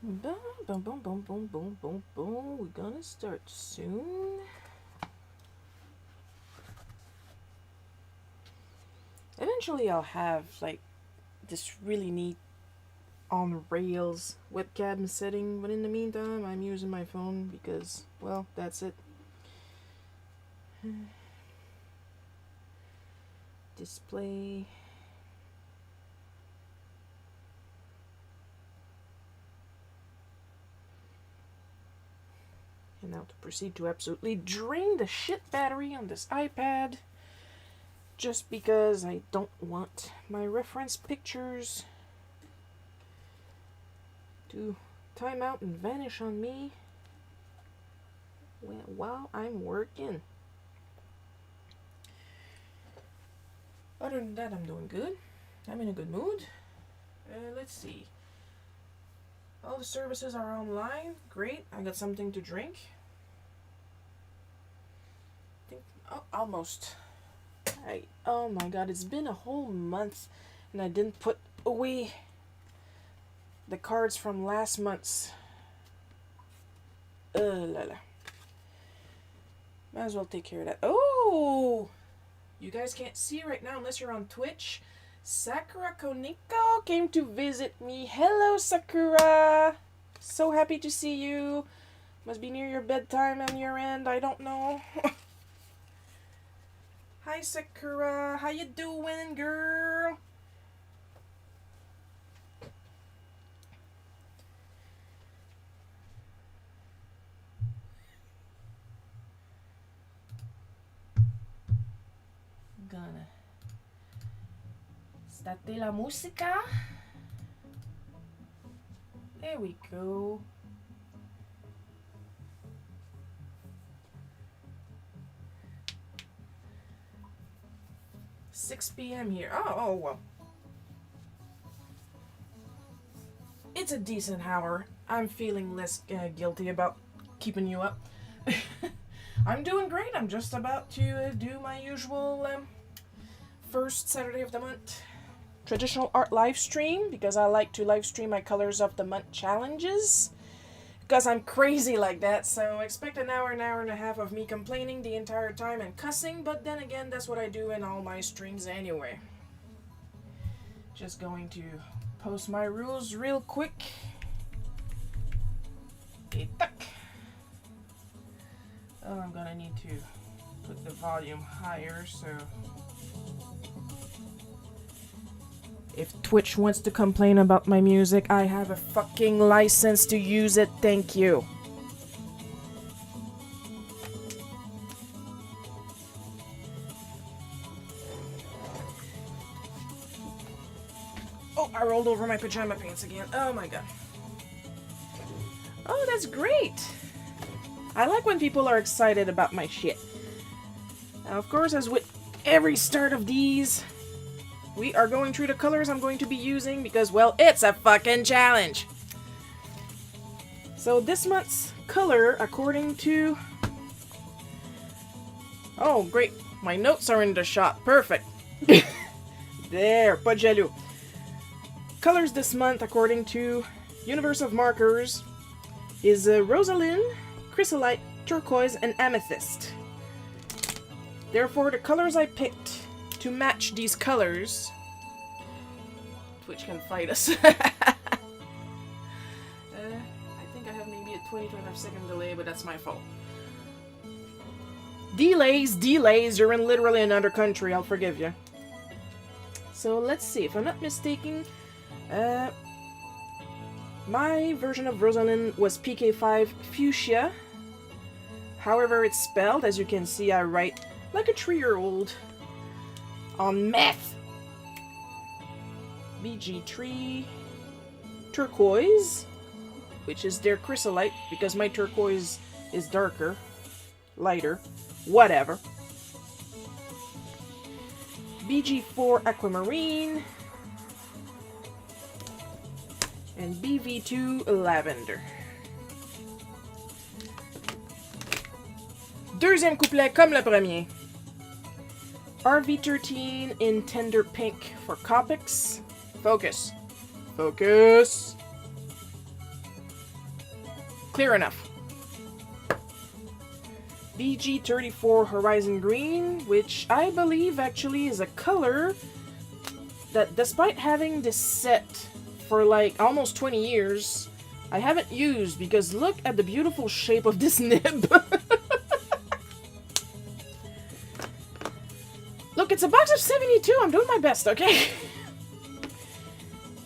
Boom, boom, boom, boom, boom, boom, boom, boom. We're gonna start soon. Eventually, I'll have like this really neat on rails webcam setting, but in the meantime, I'm using my phone because, well, that's it. Display. And now to proceed to absolutely drain the shit battery on this iPad. Just because I don't want my reference pictures to time out and vanish on me while I'm working. Other than that, I'm doing good. I'm in a good mood. Let's see. All the services are online. Great. I got something to drink. Almost. Oh my god, it's been a whole month and I didn't put away the cards from last month's. La la. Might as well take care of that. Oh! You guys can't see right now unless you're on Twitch. Sakura Koniko came to visit me. Hello, Sakura! So happy to see you. Must be near your bedtime on your end. I don't know. Hi, Sakura. How you doing, girl? Gonna state la música. There we go. "6 p.m. here." Oh, well. It's a decent hour. I'm feeling less guilty about keeping you up. I'm doing great. I'm just about to do my usual first Saturday of the month traditional art live stream, because I like to live stream my Colors of the Month challenges. Because I'm crazy like that, so expect an hour and a half of me complaining the entire time and cussing, but then again, that's what I do in all my streams anyway. Just going to post my rules real quick. Oh, I'm gonna need to put the volume higher, so if Twitch wants to complain about my music, I have a fucking license to use it, thank you. Oh, I rolled over my pajama pants again. Oh my god. Oh, that's great. I like when people are excited about my shit. Now, of course, as with every start of these, we are going through the colors I'm going to be using because, well, it's a fucking challenge. So this month's color, according to... Oh, great. My notes are in the shot. Perfect. There, pas jaloux. Colors this month, according to Universe of Markers, is Rosaline, Chrysolite, Turquoise, and Amethyst. Therefore, the colors I picked to match these colors... Twitch can fight us. I think I have maybe a 20-25 second delay, but that's my fault. Delays, you're in literally another country, I'll forgive you. So let's see, if I'm not mistaken, my version of Rosalind was PK5 Fuchsia. However it's spelled, as you can see, I write like a 3-year-old on meth. BG3 Turquoise, which is their chrysolite, because my turquoise is darker, lighter, whatever. BG4 Aquamarine, and BV2 Lavender. Deuxième couplet comme le premier. RV13 in Tender Pink for Copics. Focus. Focus. Clear enough. BG34 Horizon Green, which I believe actually is a color that, despite having this set for like almost 20 years, I haven't used, because look at the beautiful shape of this nib. Look, it's a box of 72. I'm doing my best, okay?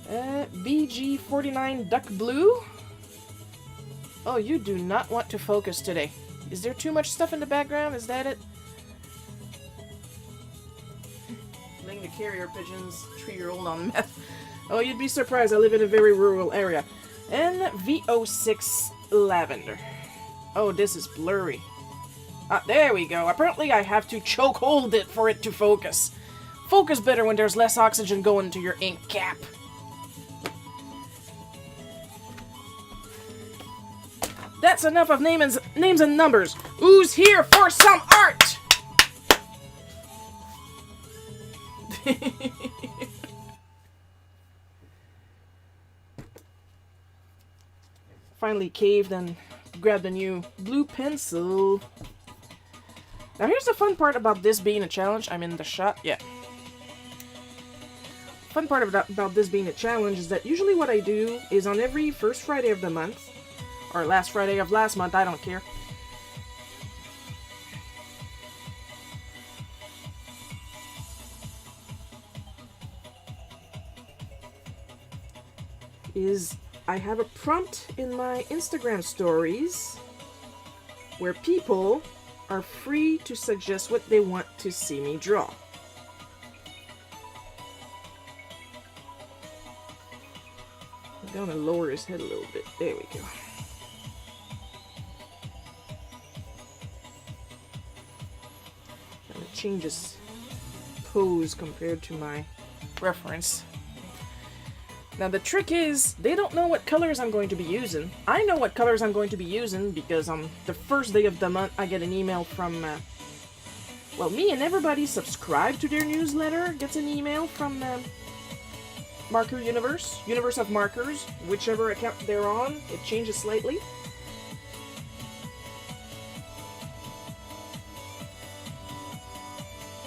BG49 Duck Blue. Oh, you do not want to focus today. Is there too much stuff in the background? Is that it? Letting the carrier pigeons 3-year-old on meth. Oh, you'd be surprised. I live in a very rural area. And VO6 Lavender. Oh, this is blurry. Ah, there we go. Apparently I have to choke hold it for it to focus. Focus better when there's less oxygen going to your ink cap. That's enough of names and numbers. Who's here for some art? Finally caved and grabbed a new blue pencil. Now here's the fun part about this being a challenge. I'm in the shot. Yeah. Fun part about this being a challenge is that usually what I do is on every first Friday of the month, or last Friday of last month, I don't care, is I have a prompt in my Instagram stories where people are free to suggest what they want to see me draw. I'm gonna lower his head a little bit. There we go. Gonna change his pose compared to my reference. Now the trick is, they don't know what colors I'm going to be using. I know what colors I'm going to be using because on the first day of the month I get an email from, well, me and everybody subscribed to their newsletter gets an email from Marker Universe, Universe of Markers, whichever account they're on, it changes slightly.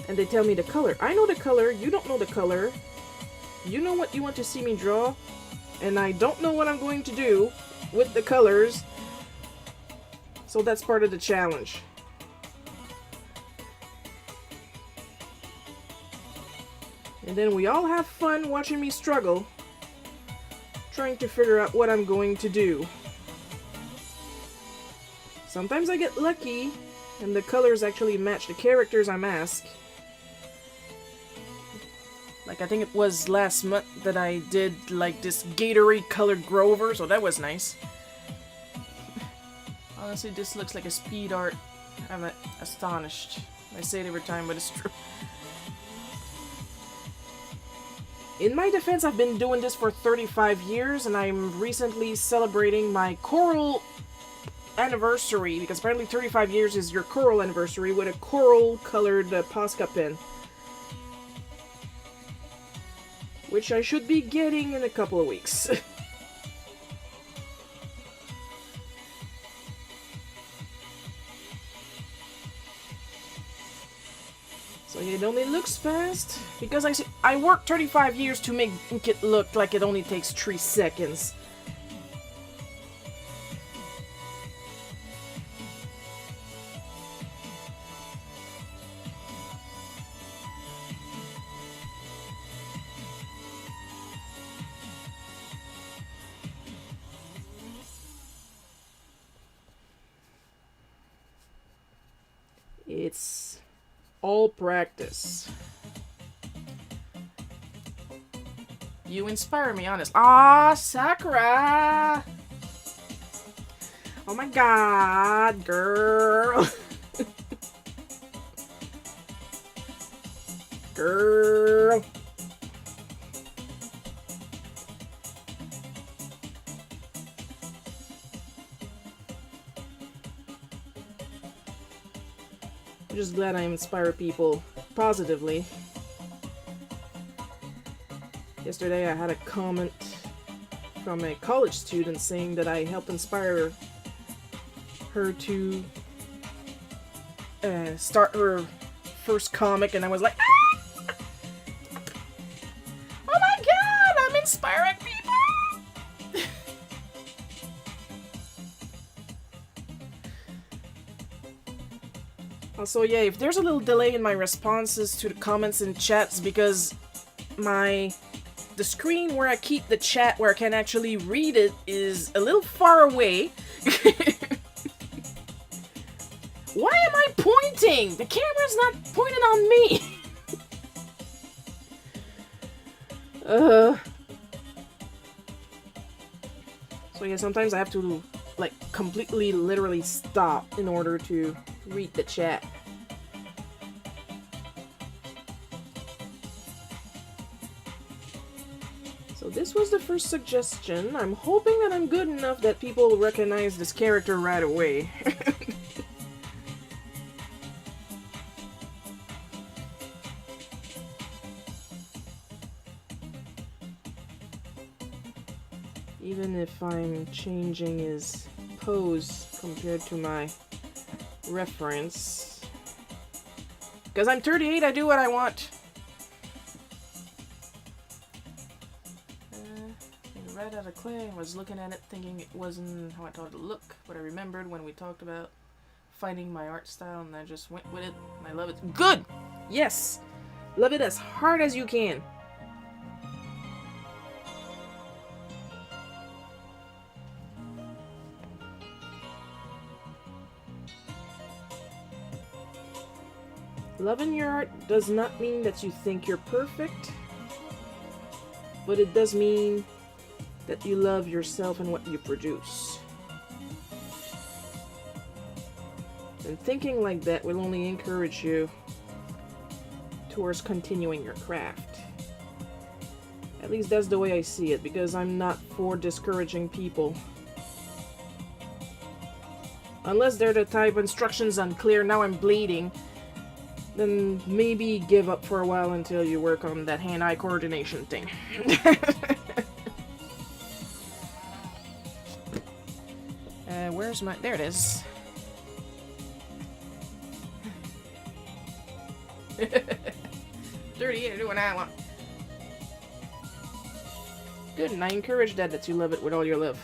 And they tell me the color. I know the color, you don't know the color. You know what you want to see me draw, and I don't know what I'm going to do with the colors, so that's part of the challenge. And then we all have fun watching me struggle, trying to figure out what I'm going to do. Sometimes I get lucky, and the colors actually match the characters I'm asked. Like, I think it was last month that I did, like, this Gatorade colored Grover, so that was nice. Honestly, this looks like a speed art. I'm astonished. I say it every time, but it's true. In my defense, I've been doing this for 35 years, and I'm recently celebrating my coral anniversary, because apparently 35 years is your coral anniversary, with a coral colored Posca pen. Which I should be getting in a couple of weeks. So it only looks fast, because I worked 35 years to make it look like it only takes 3 seconds. It's all practice. You inspire me, honest. Ah, Sakura! Oh my god, girl. Girl. I'm just glad I inspire people positively. Yesterday I had a comment from a college student saying that I help inspire her to start her first comic, and I was like, ah! Oh my god, I'm inspiring people! Also, yeah, if there's a little delay in my responses to the comments and chats because the screen where I keep the chat where I can actually read it is a little far away. Why am I pointing? The camera's not pointing on me. So yeah, sometimes I have to like completely literally stop in order to read the chat. So this was the first suggestion. I'm hoping that I'm good enough that people will recognize this character right away. Even if I'm changing his pose compared to my reference. Because I'm 38, I do what I want. Right out of clay, I was looking at it thinking it wasn't how I thought it would look, but I remembered when we talked about finding my art style and I just went with it, and I love it. Good! Yes! Love it as hard as you can. Loving your art does not mean that you think you're perfect, but it does mean that you love yourself and what you produce. And thinking like that will only encourage you towards continuing your craft. At least that's the way I see it, because I'm not for discouraging people. Unless they're the type instructions unclear, now I'm bleeding, then maybe give up for a while until you work on that hand-eye coordination thing. Where's my... There it is. 38, I do what I want. Good, and I encourage that you love it with all your love.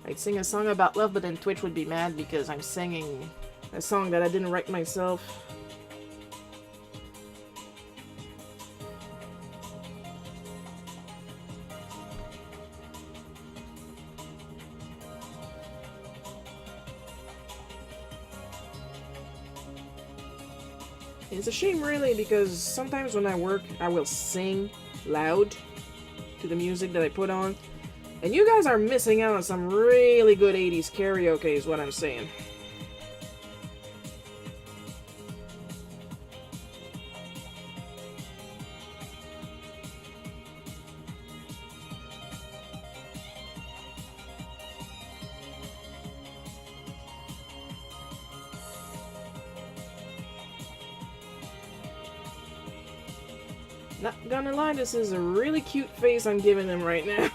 I'd sing a song about love, but then Twitch would be mad because I'm singing a song that I didn't write myself. It's a shame, really, because sometimes when I work, I will sing loud to the music that I put on. And you guys are missing out on some really good 80s karaoke is what I'm saying. Not gonna lie, this is a really cute face I'm giving him right now.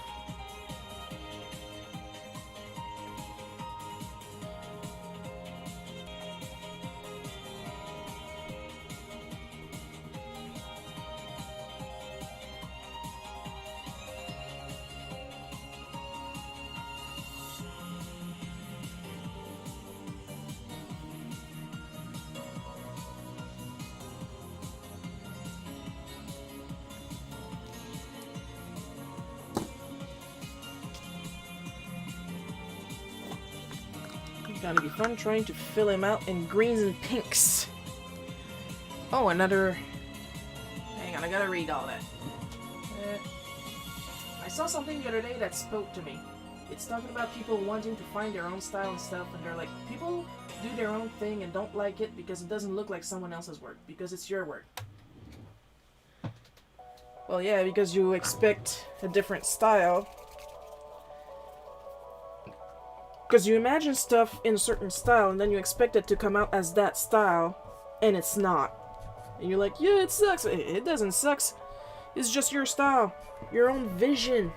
Gonna be fun trying to fill him out in greens and pinks. Oh, another... Hang on, I gotta read all that. I saw something the other day that spoke to me. It's talking about people wanting to find their own style and stuff, and they're like, people do their own thing and don't like it because it doesn't look like someone else's work, because it's your work. Well, yeah, because you expect a different style. Because you imagine stuff in a certain style, and then you expect it to come out as that style, and it's not. And you're like, yeah, it sucks. It doesn't suck. It's just your style. Your own vision.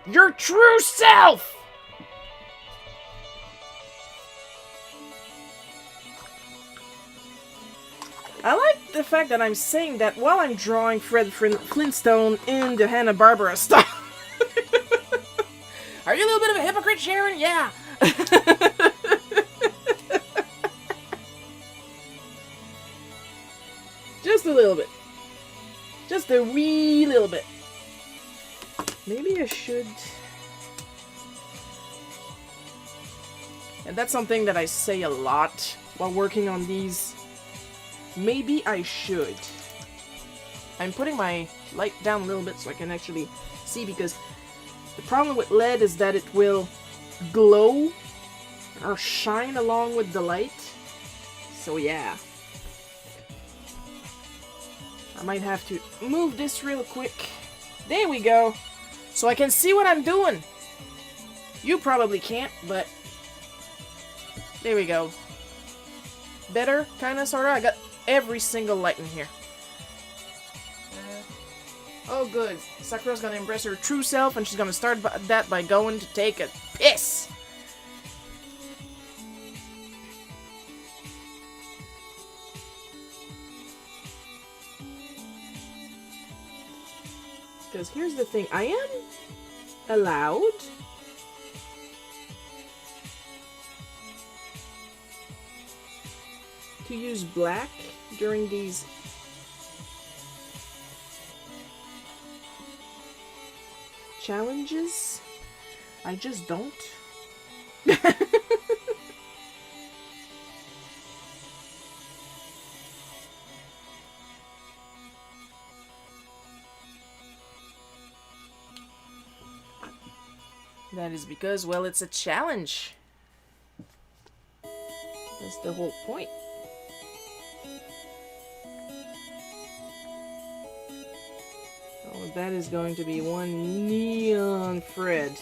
Your true self! I like the fact that I'm saying that while I'm drawing Fred Flintstone in the Hanna-Barbera style. Are you a little bit of a hypocrite, Sharon? Yeah. Just a little bit. Just a wee little bit. Maybe I should... And that's something that I say a lot while working on these. Maybe I should. I'm putting my light down a little bit so I can actually see, because the problem with LED is that it will glow or shine along with the light. So yeah. I might have to move this real quick. There we go. So I can see what I'm doing. You probably can't, but there we go. Better, kinda, sorta. I got every single light in here. Oh good. Sakura's gonna embrace her true self, and she's gonna start that by going to take a piss. Because here's the thing, I am allowed to use black during these challenges. I just don't. That is because, well, it's a challenge. That's the whole point. Oh, that is going to be one neon Fred.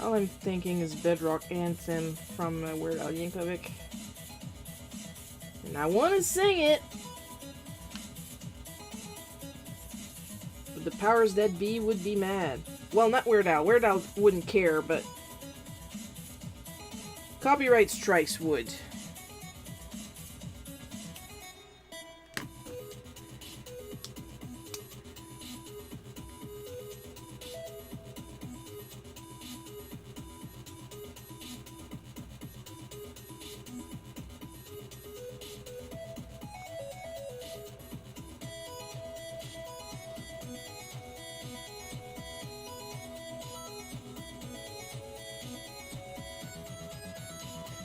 All I'm thinking is Bedrock Anthem from Weird Al Yankovic. And I want to sing it! But the powers that be would be mad. Well, not Weird Al. Weird Al wouldn't care, but copyright strikes would.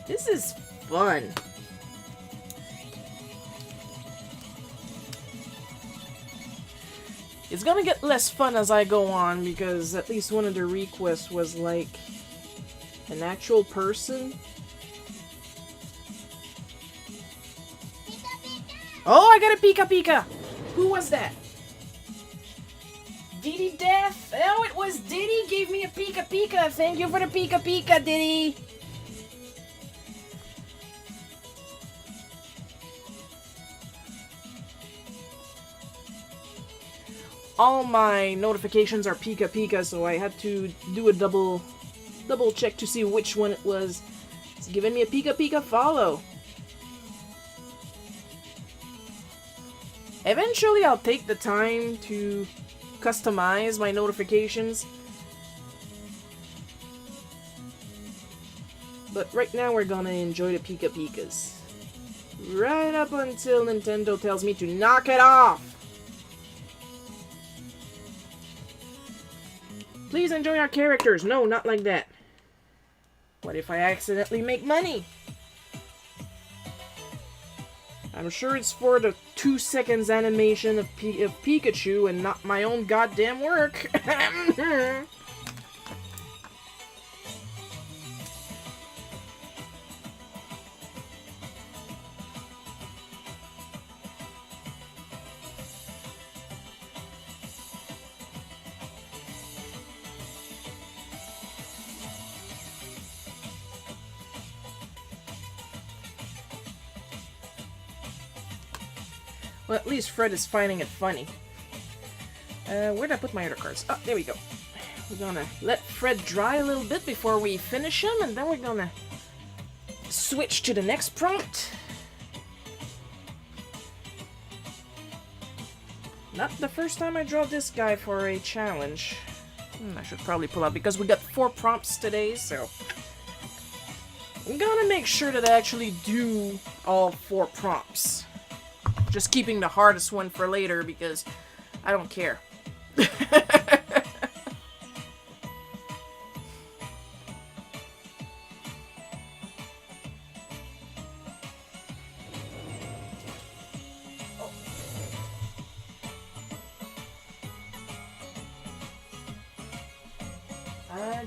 This is fun. It's gonna get less fun as I go on, because at least one of the requests was like an actual person. Oh, I got a Pika Pika! Who was that? Diddy Death? Oh, it was Diddy gave me a Pika Pika. Thank you for the Pika Pika, Diddy. All my notifications are Pika Pika, so I had to do a double check to see which one it was. It's giving me a Pika Pika follow. Eventually I'll take the time to customize my notifications. But right now we're gonna enjoy the Pika Pikas. Right up until Nintendo tells me to knock it off! Please enjoy our characters. No, not like that. What if I accidentally make money? I'm sure it's for the 2 seconds animation of Pikachu and not my own goddamn work. Well, at least Fred is finding it funny. Where'd I put my other cards? Oh, there we go. We're gonna let Fred dry a little bit before we finish him, and then we're gonna switch to the next prompt. Not the first time I draw this guy for a challenge. I should probably pull out because we got 4 prompts today, so I'm gonna make sure that I actually do all 4 prompts. Just keeping the hardest one for later because I don't care.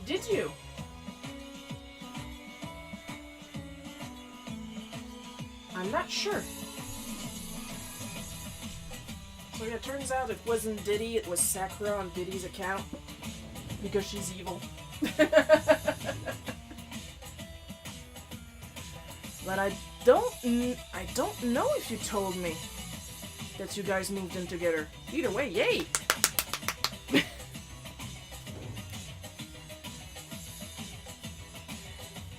Did you? I'm not sure. So yeah, it turns out it wasn't Diddy, it was Sakura on Diddy's account. Because she's evil. But I don't know if you told me that you guys moved in together. Either way, yay!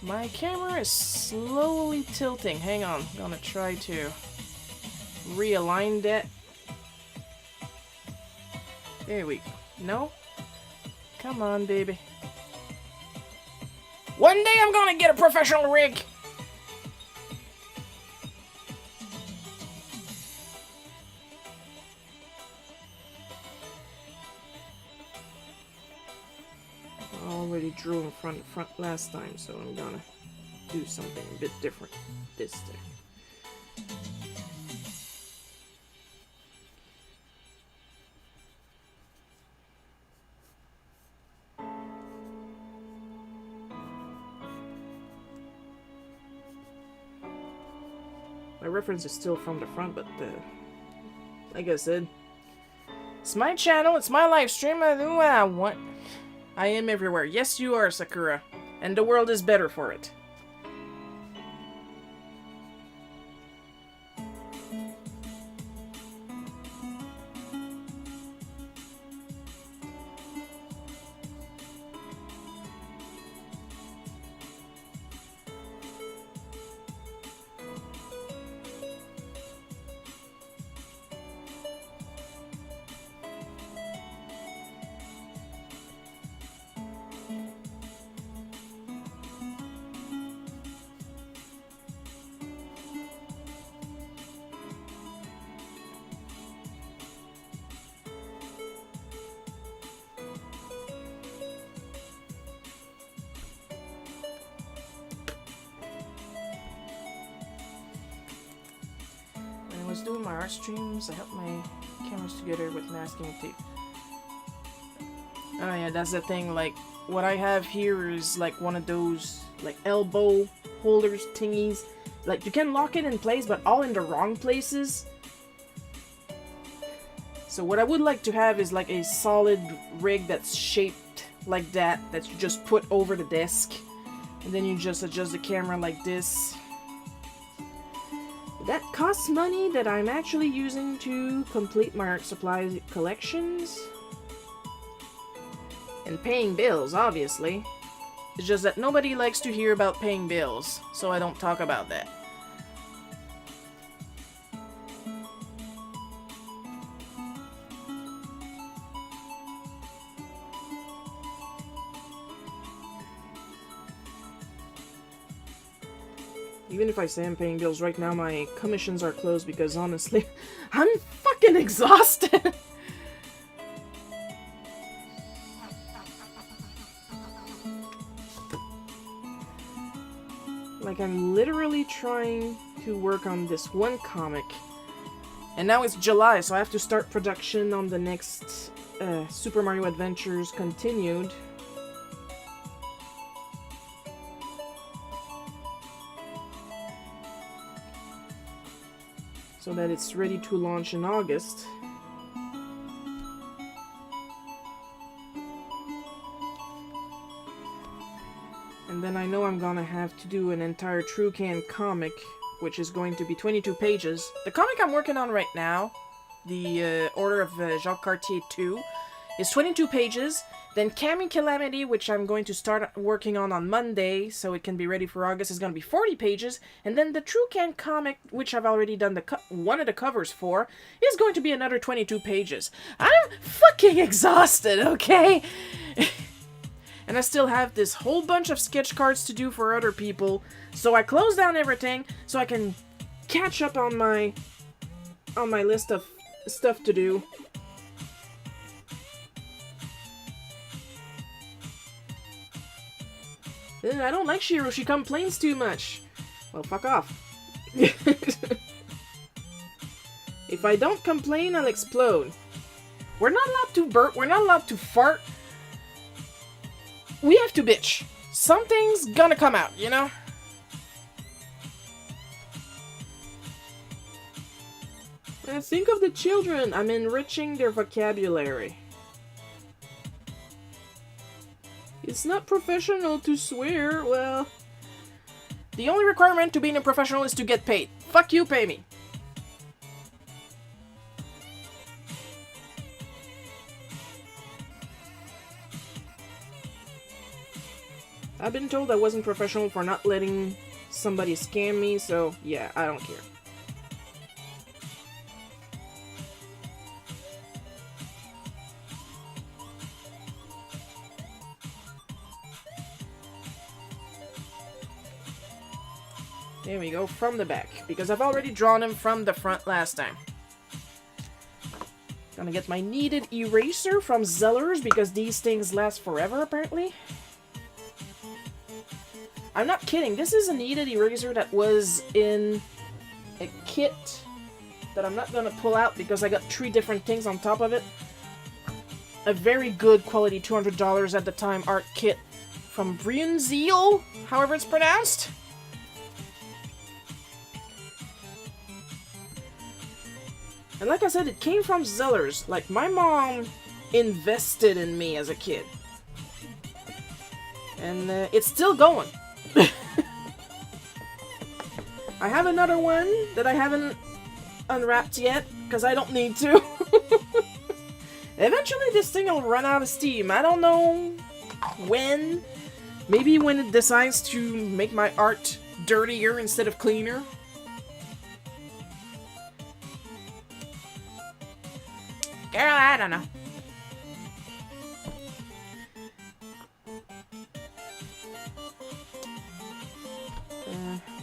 My camera is slowly tilting. Hang on, I'm gonna try to realign that. There we go. No? Come on, baby. One day I'm gonna get a professional rig! I already drew in front last time, so I'm gonna do something a bit different this time. My reference is still from the front, but like I said, it's my channel, it's my live stream, I do what I want. I am everywhere. Yes, you are, Sakura. And the world is better for it. When I was doing my art streams, I helped my cameras together with masking tape. Oh yeah, that's the thing, like, what I have here is like one of those, like, elbow holders thingies. Like, you can lock it in place, but all in the wrong places. So what I would like to have is like a solid rig that's shaped like that you just put over the desk. And then you just adjust the camera like this. That costs money that I'm actually using to complete my art supply collections. And paying bills, obviously. It's just that nobody likes to hear about paying bills, so I don't talk about that. Even if I say I'm paying bills right now, my commissions are closed because honestly, I'm fucking exhausted. Like, I'm literally trying to work on this one comic. And now it's July, so I have to start production on the next Super Mario Adventures Continued. So that it's ready to launch in August. And then I know I'm gonna have to do an entire Trucan comic which is going to be 22 pages. The comic I'm working on right now, the Order of Jacques Cartier 2, is 22 pages. Then Cammy Calamity, which I'm going to start working on Monday, so it can be ready for August, is going to be 40 pages. And then the True Can comic, which I've already done one of the covers for, is going to be another 22 pages. I'm fucking exhausted, okay? And I still have this whole bunch of sketch cards to do for other people, so I close down everything so I can catch up on my list of stuff to do. I don't like Shiro, she complains too much. Well, fuck off. If I don't complain, I'll explode. We're not allowed to burp, we're not allowed to fart. We have to bitch. Something's gonna come out, you know? Think of the children. I'm enriching their vocabulary. It's not professional to swear. Well, the only requirement to being a professional is to get paid. Fuck you, pay me. I've been told I wasn't professional for not letting somebody scam me, so yeah, I don't care. There we go, from the back, because I've already drawn him from the front last time. Gonna get my kneaded eraser from Zellers, because these things last forever, apparently. I'm not kidding, this is a kneaded eraser that was in a kit that I'm not gonna pull out because I got 3 different things on top of it. A very good quality $200 at the time art kit from Brunzeal, however it's pronounced. And like I said, it came from Zellers. Like, my mom invested in me as a kid. And it's still going. I have another one that I haven't unwrapped yet, because I don't need to. Eventually this thing will run out of steam. I don't know when. Maybe when it decides to make my art dirtier instead of cleaner. Girl, I don't know.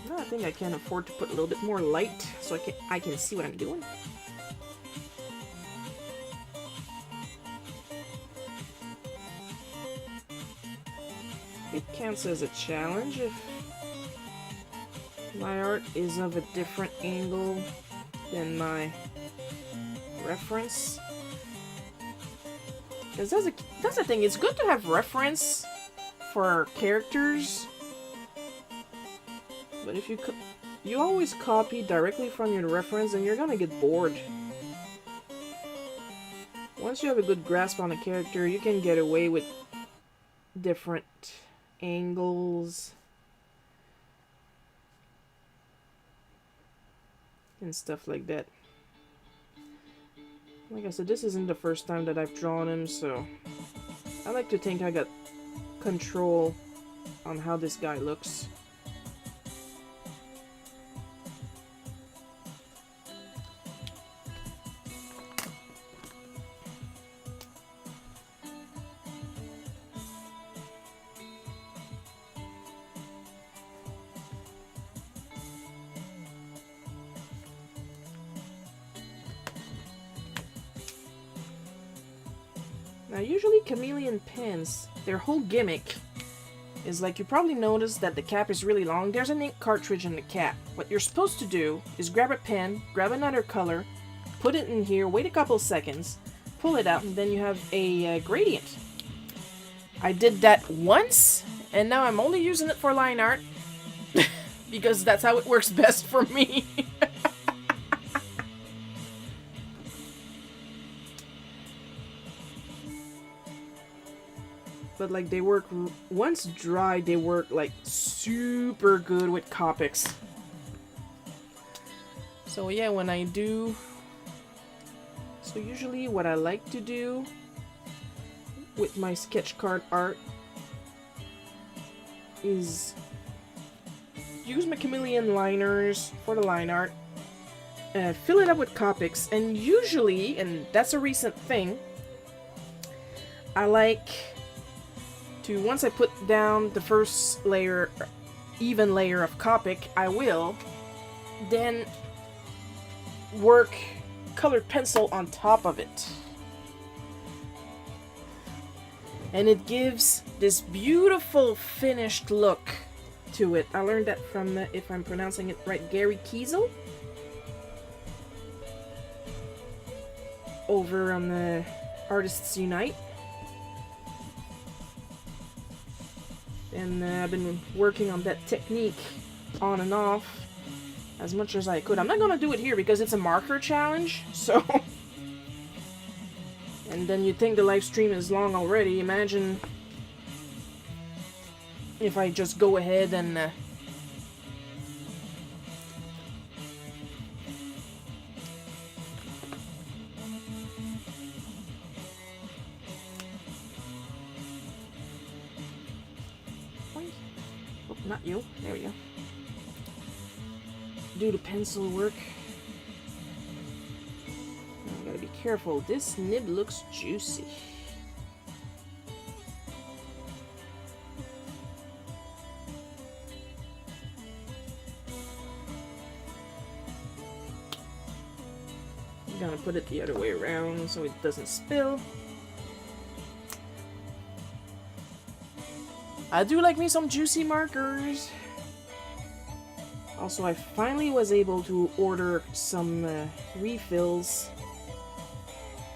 No, I think I can afford to put a little bit more light so I can see what I'm doing. It counts as a challenge if my art is of a different angle than my reference. Because that's the thing, it's good to have reference for characters, but if you always copy directly from your reference, then you're gonna get bored. Once you have a good grasp on a character, you can get away with different angles and stuff like that. Like I said, this isn't the first time that I've drawn him, so I like to think I got control on how this guy looks. Now, usually chameleon pens, their whole gimmick is like, you probably noticed that the cap is really long. There's an ink cartridge in the cap. What you're supposed to do is grab a pen, grab another color, put it in here, wait a couple seconds, pull it out, and then you have a gradient. I did that once, and now I'm only using it for line art because that's how it works best for me. But like, they work, once dry, they work like super good with Copics. So yeah, when I do... So usually what I like to do with my sketch card art is use my chameleon liners for the line art, fill it up with Copics, and usually, and that's a recent thing, I like to, once I put down the first layer, even layer of Copic, I will then work colored pencil on top of it. And it gives this beautiful finished look to it. I learned that from, if I'm pronouncing it right, Gary Kiesel over on the Artists Unite. And I've been working on that technique on and off as much as I could. I'm not gonna do it here because it's a marker challenge, so... And then you'd think the live stream is long already. Imagine if I just go ahead and oh, not you. There we go. Do the pencil work. I gotta be careful. This nib looks juicy. I'm gonna put it the other way around so it doesn't spill. I do like me some juicy markers. Also, I finally was able to order some refills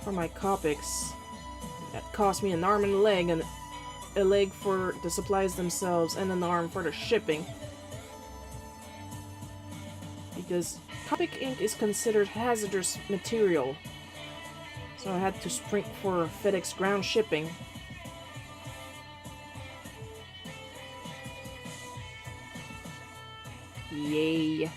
for my Copics. That cost me an arm and a leg for the supplies themselves and an arm for the shipping. Because Copic ink is considered hazardous material. So I had to sprint for FedEx ground shipping. Yay.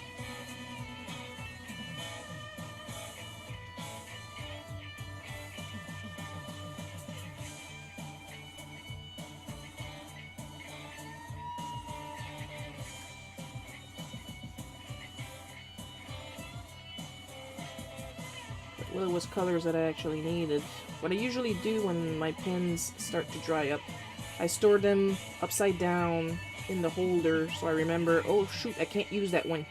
Well, it was colors that I actually needed. What I usually do when my pens start to dry up, I store them upside down in the holder so I remember, oh shoot, I can't use that one.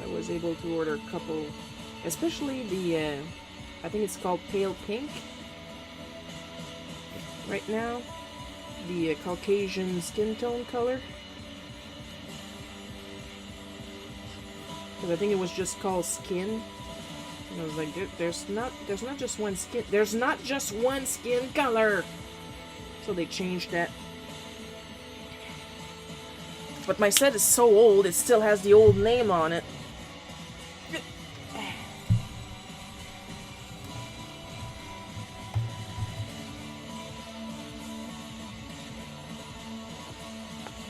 I was able to order a couple, especially the, I think it's called Pale Pink right now, the Caucasian skin tone color. Because I think it was just called Skin. And I was like, there's not just one skin, there's not just one skin color. So they changed that. But my set is so old, it still has the old name on it.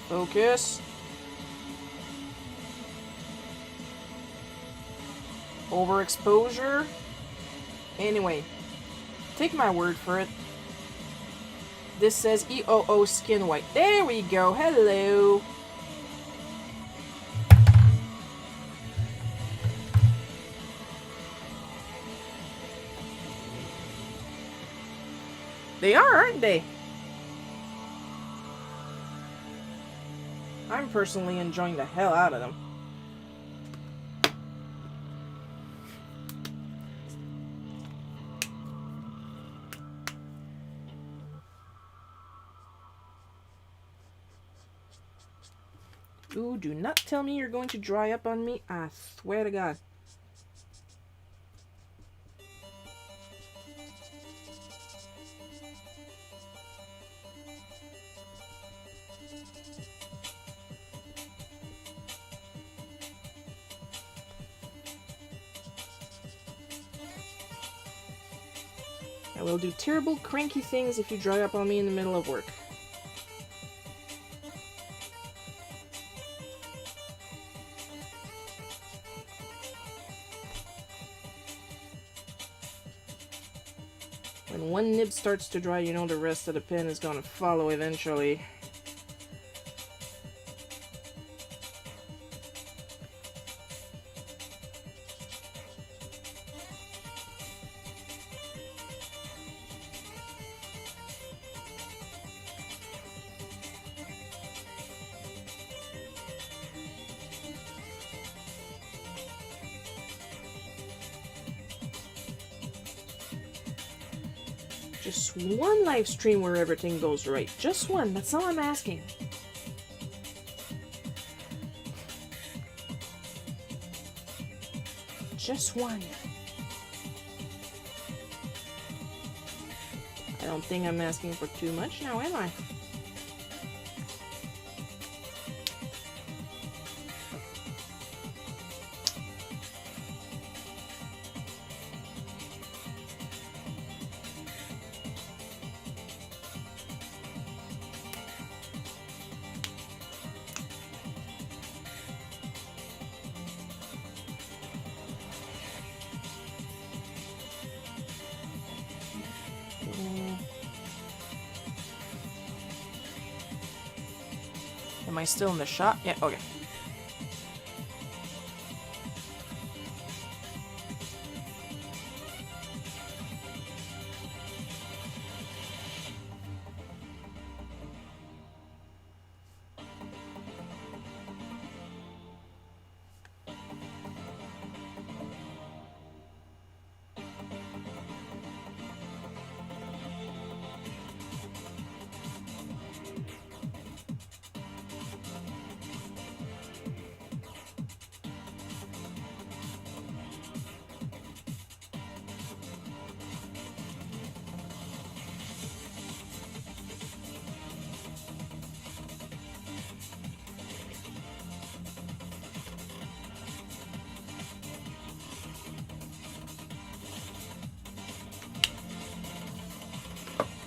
Focus. Overexposure. Anyway, take my word for it. This says EOO Skin White. There we go. Hello. They are, aren't they? I'm personally enjoying the hell out of them. Ooh, do not tell me you're going to dry up on me. I swear to God. I will do terrible, cranky things if you drag up on me in the middle of work. When one nib starts to dry, you know the rest of the pen is gonna follow eventually. Just one live stream where everything goes right. Just one. That's all I'm asking. Just one. I don't think I'm asking for too much now, am I? Am I still in the shot? Yeah, okay.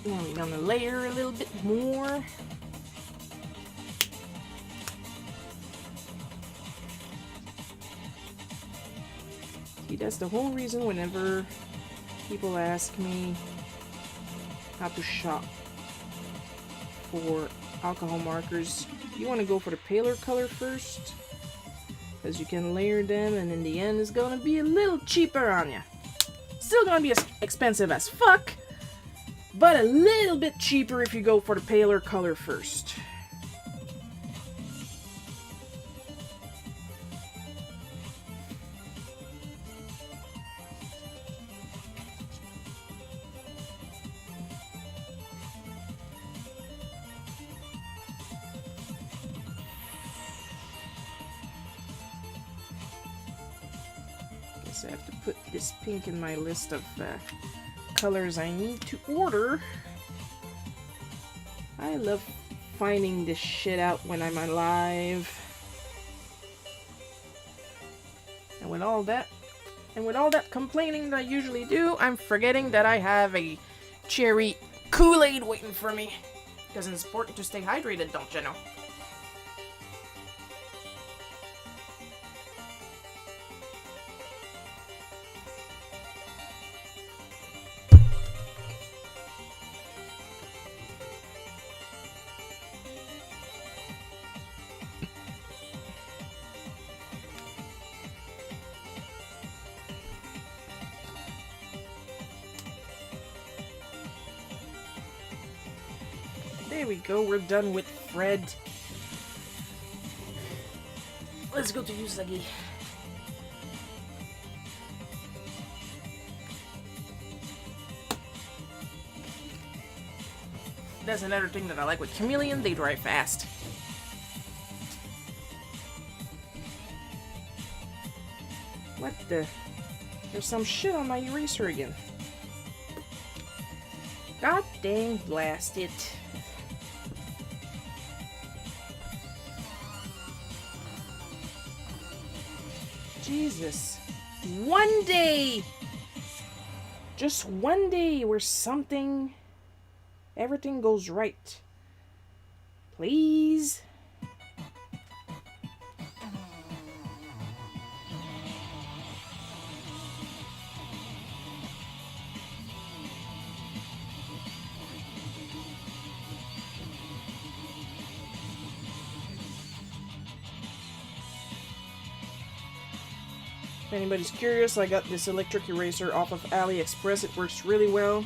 Now we're gonna layer a little bit more. See, that's the whole reason whenever people ask me how to shop for alcohol markers, you want to go for the paler color first, because you can layer them and in the end it's gonna be a little cheaper on you. Still gonna be as expensive as fuck, but a little bit cheaper if you go for the paler color first. Guess I have to put this pink in my list of colors I need to order. I love finding this shit out when I'm alive. And with all that complaining that I usually do, I'm forgetting that I have a cherry Kool-Aid waiting for me. Because it's important to stay hydrated, don't you know? There we go, we're done with Fred. Let's go to Usagi. That's another thing that I like with Chameleon, they dry fast. What the? There's some shit on my eraser again. God dang blast it. Jesus. One day! Just one day where everything goes right. Please. If anybody's curious, I got this electric eraser off of AliExpress. It works really well.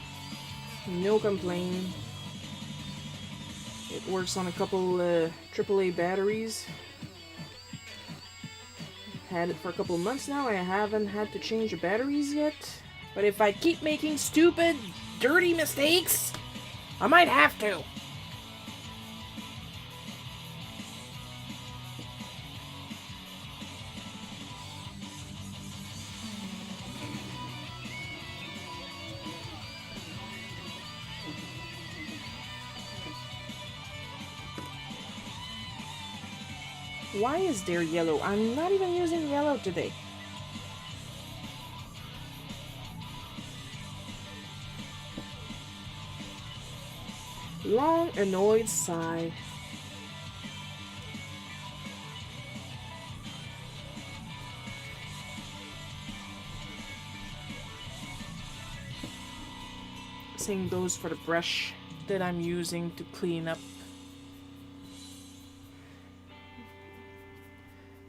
No complaint. It works on a couple AAA batteries. Had it for a couple months now. I haven't had to change the batteries yet. But if I keep making stupid, dirty mistakes, I might have to. Why is there yellow? I'm not even using yellow today. Long, annoyed sigh. Same goes for the brush that I'm using to clean up.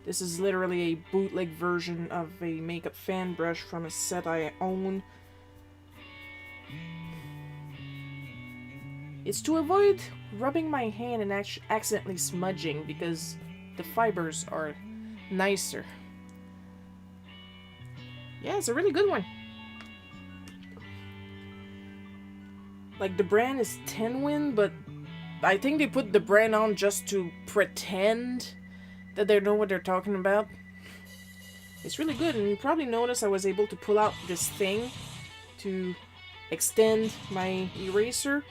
This is literally a bootleg version of a makeup fan brush from a set I own. It's to avoid rubbing my hand and accidentally smudging because the fibers are nicer. Yeah, it's a really good one. Like, the brand is Tenwin, but I think they put the brand on just to pretend that they know what they're talking about. It's really good, and you probably noticed I was able to pull out this thing to extend my eraser.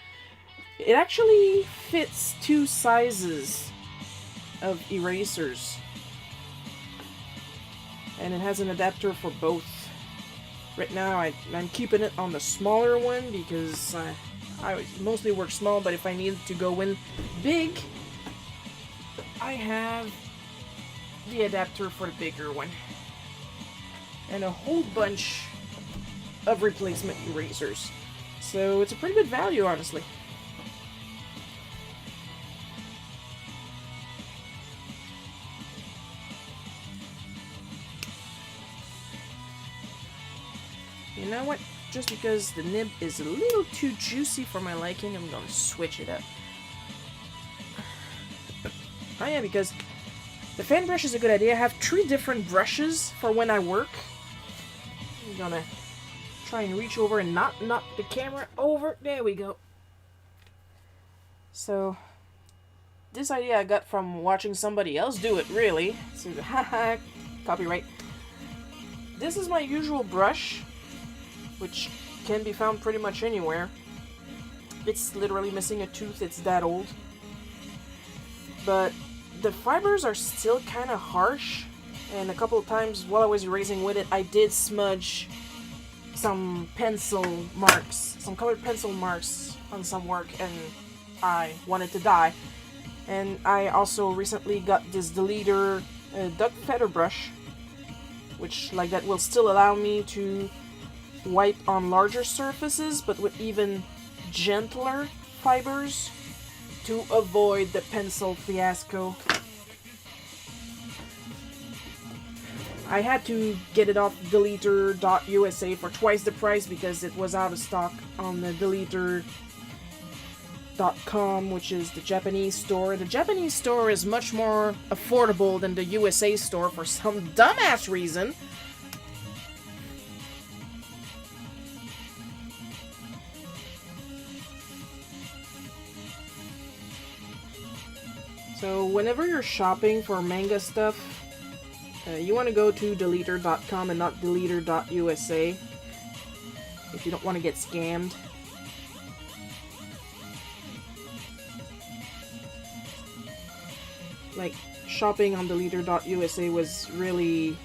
It actually fits 2 sizes of erasers. And it has an adapter for both. Right now I'm keeping it on the smaller one because I mostly work small, but if I needed to go in big, I have the adapter for the bigger one. And a whole bunch of replacement erasers. So it's a pretty good value, honestly. You know what? Just because the nib is a little too juicy for my liking, I'm gonna switch it up. Oh yeah, because the fan brush is a good idea. I have 3 different brushes for when I work. I'm gonna try and reach over and not knock the camera over. There we go. So, this idea I got from watching somebody else do it, really. So, haha, copyright. This is my usual brush, which can be found pretty much anywhere. It's literally missing a tooth, it's that old. But the fibers are still kind of harsh, and a couple of times while I was erasing with it, I did smudge some pencil marks, some colored pencil marks on some work, and I wanted to die. And I also recently got this Deleter duck feather brush, which like that will still allow me to wipe on larger surfaces, but with even gentler fibers to avoid the pencil fiasco. I had to get it off Deleter.usa for twice the price because it was out of stock on the Deleter.com, which is the Japanese store. The Japanese store is much more affordable than the USA store for some dumbass reason. So whenever you're shopping for manga stuff, you want to go to Deleter.com and not Deleter.usa if you don't want to get scammed. Like, shopping on Deleter.usa was really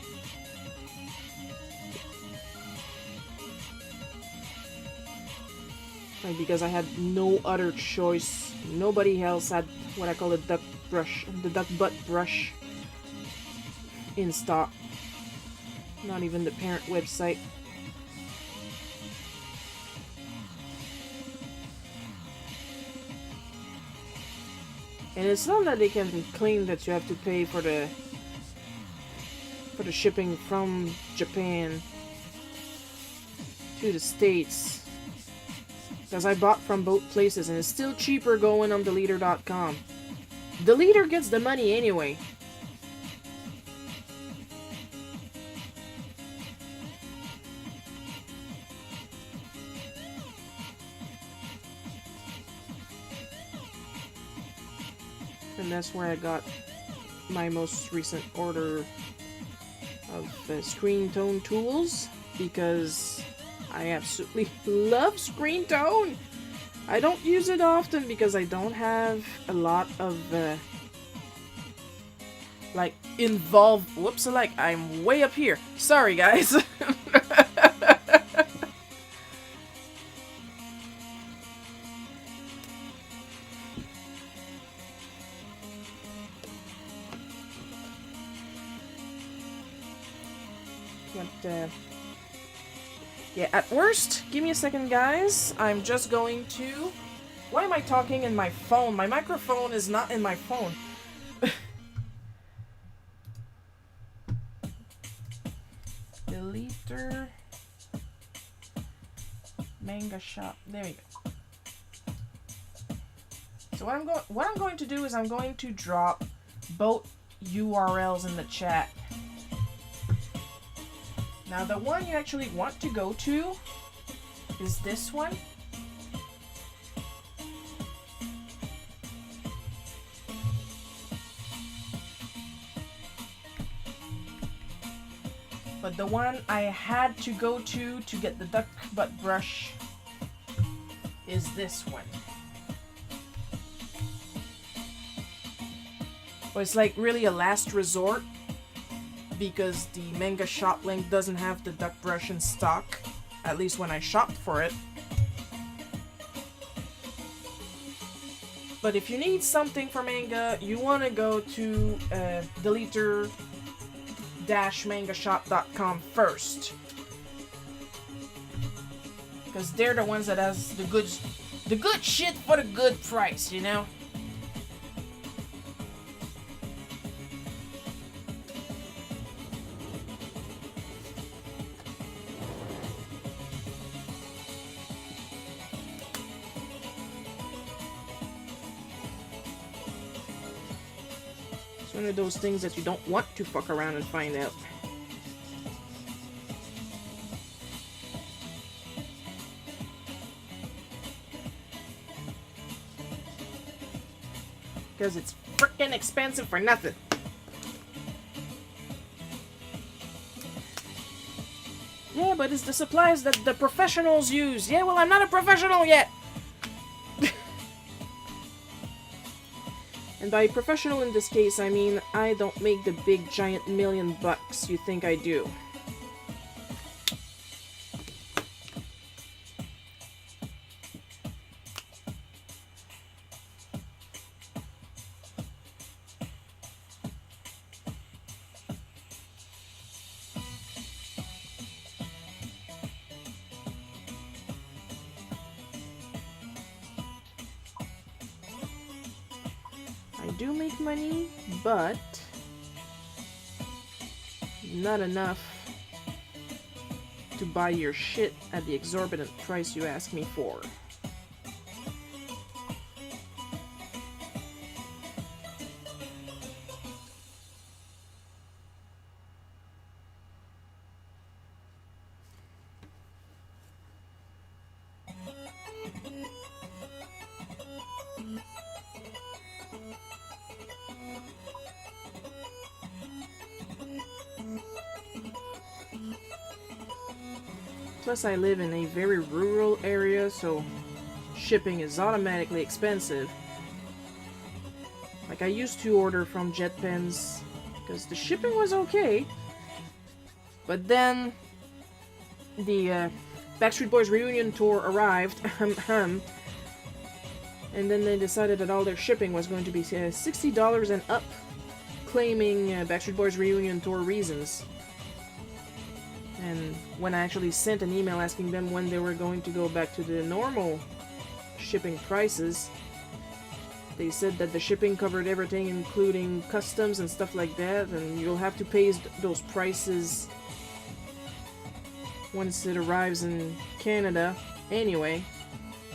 Like, because I had no other choice. Nobody else had what I call a duck brush, the duck butt brush in stock. Not even the parent website. And it's not that they can claim that you have to pay for the shipping from Japan to the States. Because I bought from both places and it's still cheaper going on Deleter.com. Deleter gets the money anyway. And that's where I got my most recent order of screen tone tools, because I absolutely love screen tone. I don't use it often because I don't have a lot of like involved. Whoops! Like I'm way up here. Sorry, guys. But, yeah, at worst, give me a second, guys. I'm just going to... Why am I talking in my phone? My microphone is not in my phone. Deleter... Manga shop. There we go. So what I'm going to do is I'm going to drop both URLs in the chat. Now, the one you actually want to go to is this one. But the one I had to go to get the duck butt brush is this one. Well, it's like really a last resort, because the manga shop link doesn't have the duck brush in stock, at least when I shopped for it. But if you need something for manga, you want to go to Deleter-mangashop.com first, because they're the ones that has the good shit for the good price, you know? It's one of those things that you don't want to fuck around and find out. Because it's frickin' expensive for nothing. Yeah, but it's the supplies that the professionals use. Yeah, well, I'm not a professional yet. And by professional in this case, I mean I don't make the big giant $1,000,000 you think I do. I do make money, but not enough to buy your shit at the exorbitant price you ask me for. Plus, I live in a very rural area, so shipping is automatically expensive. Like, I used to order from JetPens because the shipping was okay, but then the Backstreet Boys reunion tour arrived, and then they decided that all their shipping was going to be $60 and up, claiming Backstreet Boys reunion tour reasons. And when I actually sent an email asking them when they were going to go back to the normal shipping prices, they said that the shipping covered everything, including customs and stuff like that, and you'll have to pay those prices once it arrives in Canada anyway.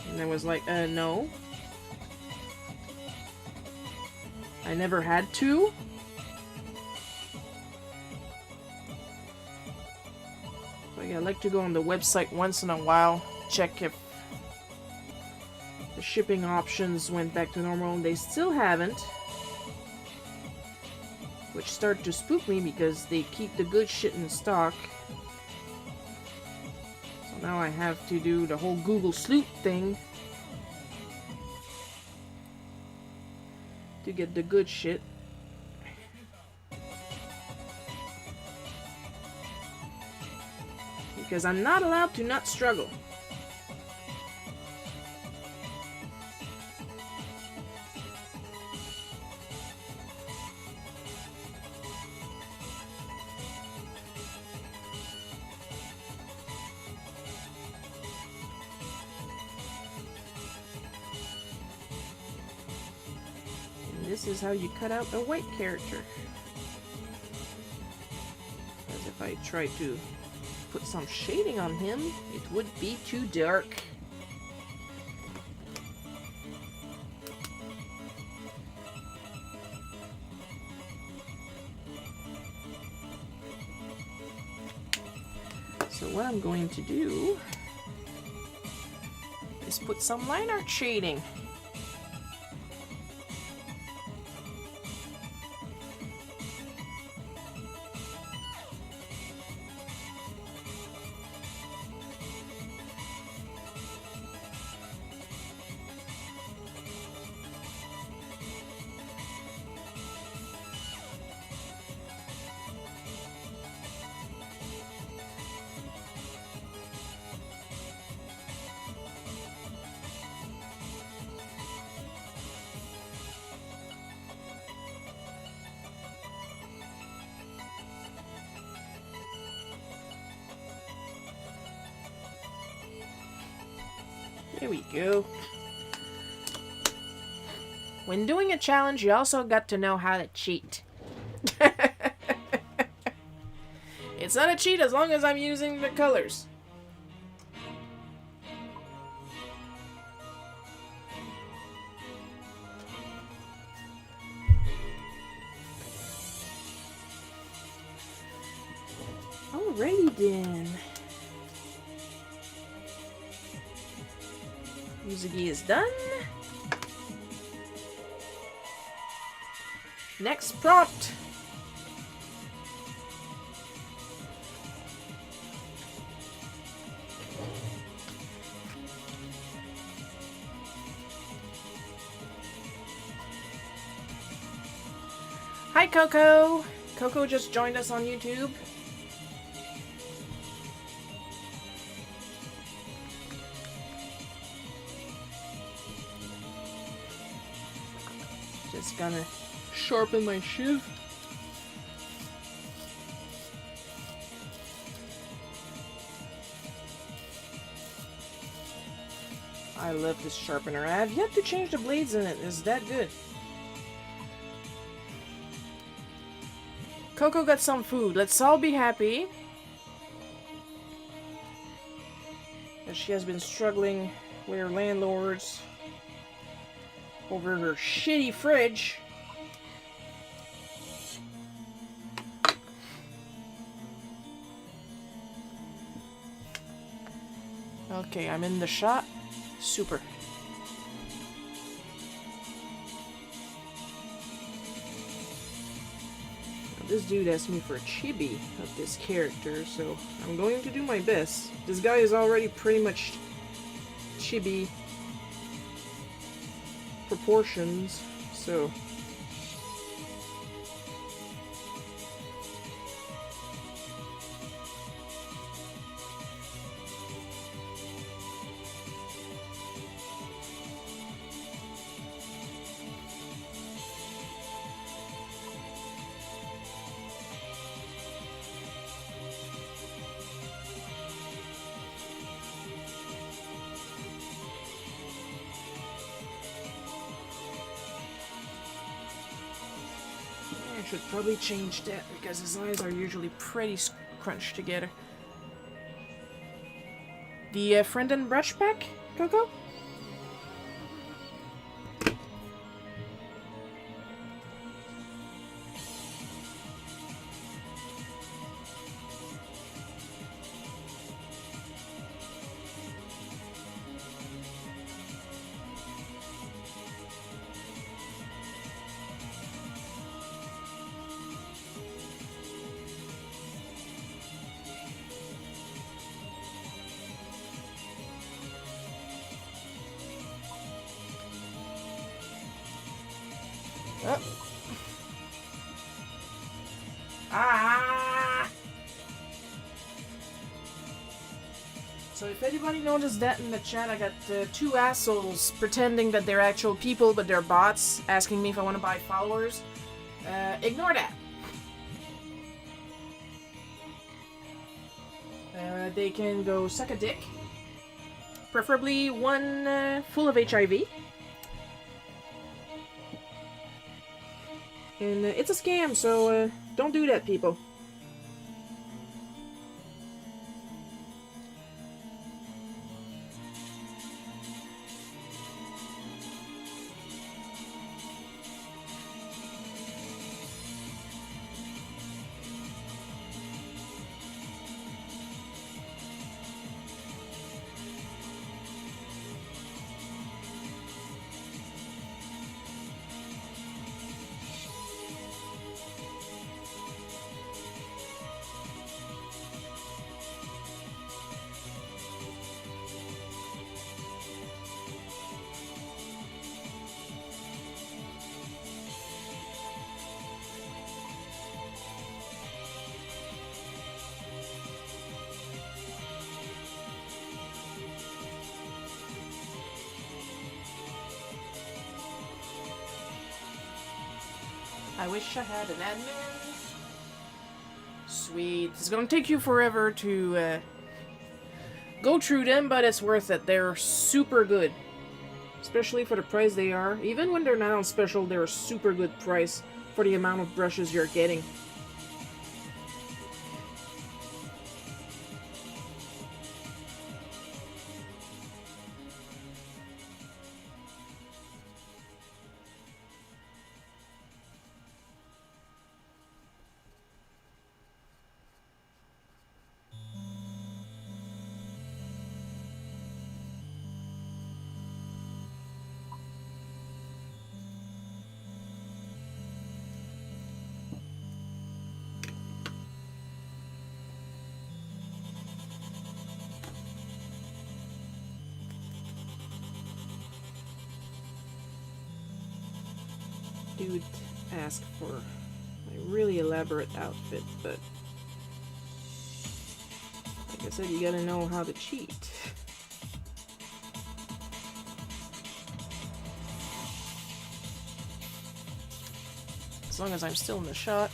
And I was like, no. I never had to. So yeah, I like to go on the website once in a while, check if the shipping options went back to normal, and they still haven't. Which started to spook me because they keep the good shit in stock. So now I have to do the whole Google sleuth thing to get the good shit. Because I'm not allowed to not struggle. This is how you cut out a white character. As if I tried to put some shading on him, it would be too dark. So what I'm going to do is put some line art shading. There we go. When doing a challenge, you also got to know how to cheat. It's not a cheat as long as I'm using the colors. Alrighty then. Yuzugi is done. Next prompt. Hi Coco. Coco just joined us on YouTube. Just gonna sharpen my shiv. I love this sharpener. I have yet to change the blades in it. It's that good. Coco got some food. Let's all be happy. As she has been struggling with her landlords over her shitty fridge. Okay, I'm in the shot. Super. Now, this dude asked me for a chibi of this character, so I'm going to do my best. This guy is already pretty much chibi proportions, so should probably change that because his eyes are usually pretty scrunched together. The friend and brush pack, Coco? Oh. Ah! So if anybody noticed that in the chat, I got two assholes pretending that they're actual people, but they're bots, asking me if I want to buy followers. Ignore that. They can go suck a dick. Preferably one full of HIV. And it's a scam, so don't do that, people. I wish I had an admin. Sweet. It's gonna take you forever to go through them, but it's worth it. They're super good. Especially for the price they are. Even when they're not on special, they're a super good price for the amount of brushes you're getting. Dude asked for a really elaborate outfit, but like I said, you gotta know how to cheat. As long as I'm still in the shot.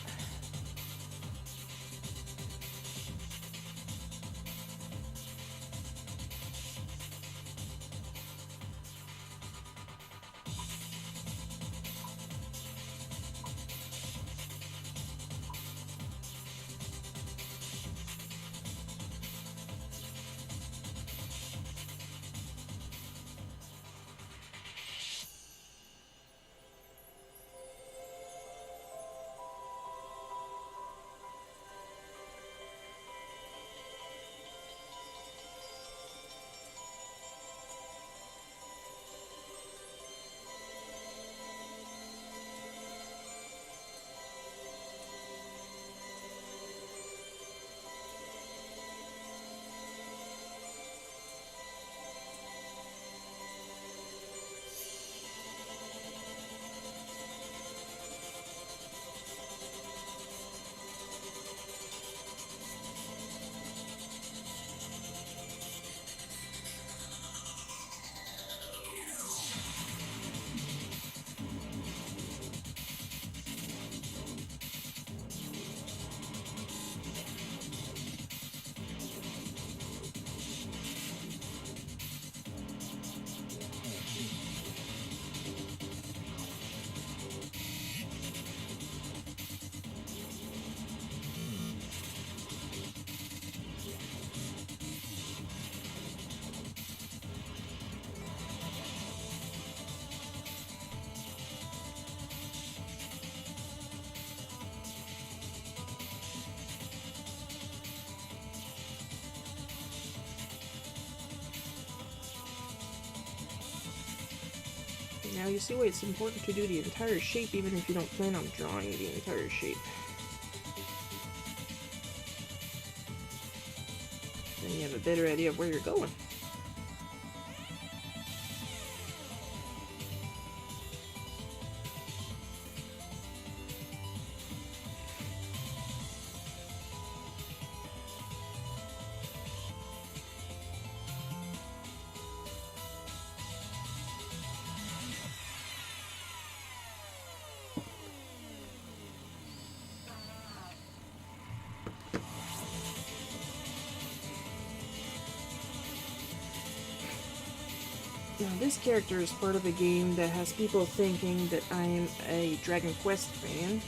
Now you see why it's important to do the entire shape even if you don't plan on drawing the entire shape. Then you have a better idea of where you're going. Now, this character is part of a game that has people thinking that I'm a Dragon Quest fan.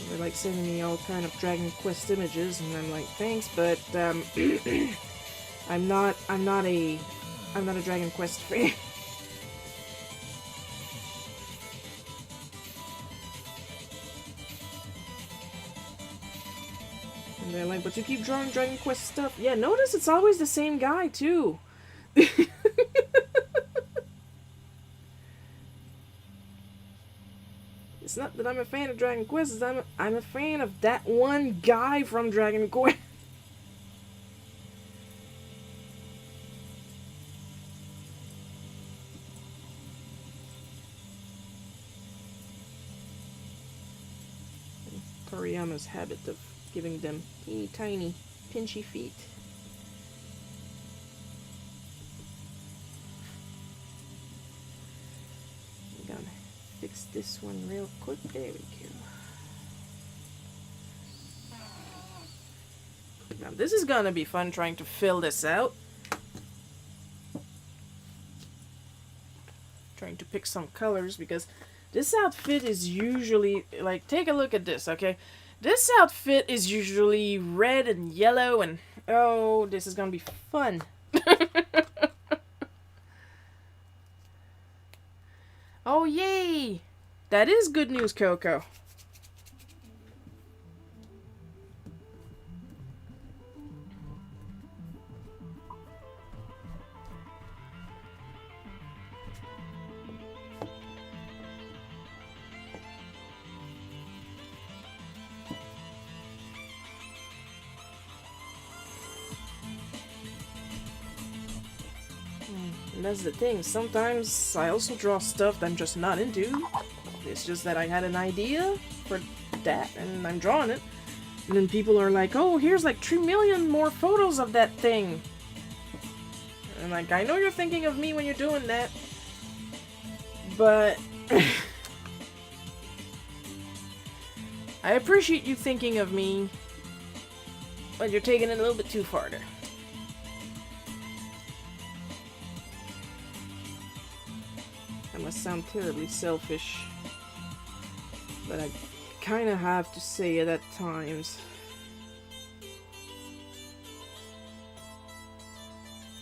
They're like sending me all kind of Dragon Quest images, and I'm like, thanks, but I'm not a Dragon Quest fan. And they're like, but you keep drawing Dragon Quest stuff. Yeah, notice it's always the same guy, too. It's not that I'm a fan of Dragon Quest, it's I'm a fan of that one guy from Dragon Quest. Toriyama's habit of giving them teeny tiny pinchy feet. I'm gonna fix this one real quick. There we go. Now this is gonna be fun trying to fill this out. Trying to pick some colors because this outfit is usually, like, take a look at this, okay? This outfit is usually red and yellow, and oh, this is gonna be fun. Oh, yay! That is good news, Coco. And that's the thing, sometimes I also draw stuff that I'm just not into. It's just that I had an idea for that, and I'm drawing it. And then people are like, oh, here's like 3 million more photos of that thing. And like, I know you're thinking of me when you're doing that, but I appreciate you thinking of me, but you're taking it a little bit too far there. I must sound terribly selfish, but I kind of have to say it at times.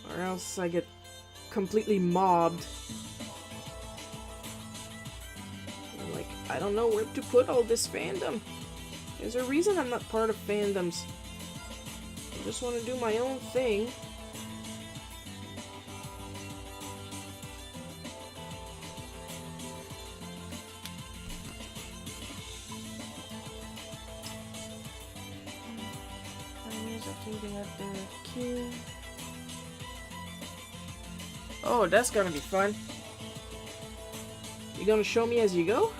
Or else I get completely mobbed. I'm like, I don't know where to put all this fandom. There's a reason I'm not part of fandoms. I just want to do my own thing. Oh, that's gonna be fun. You gonna show me as you go?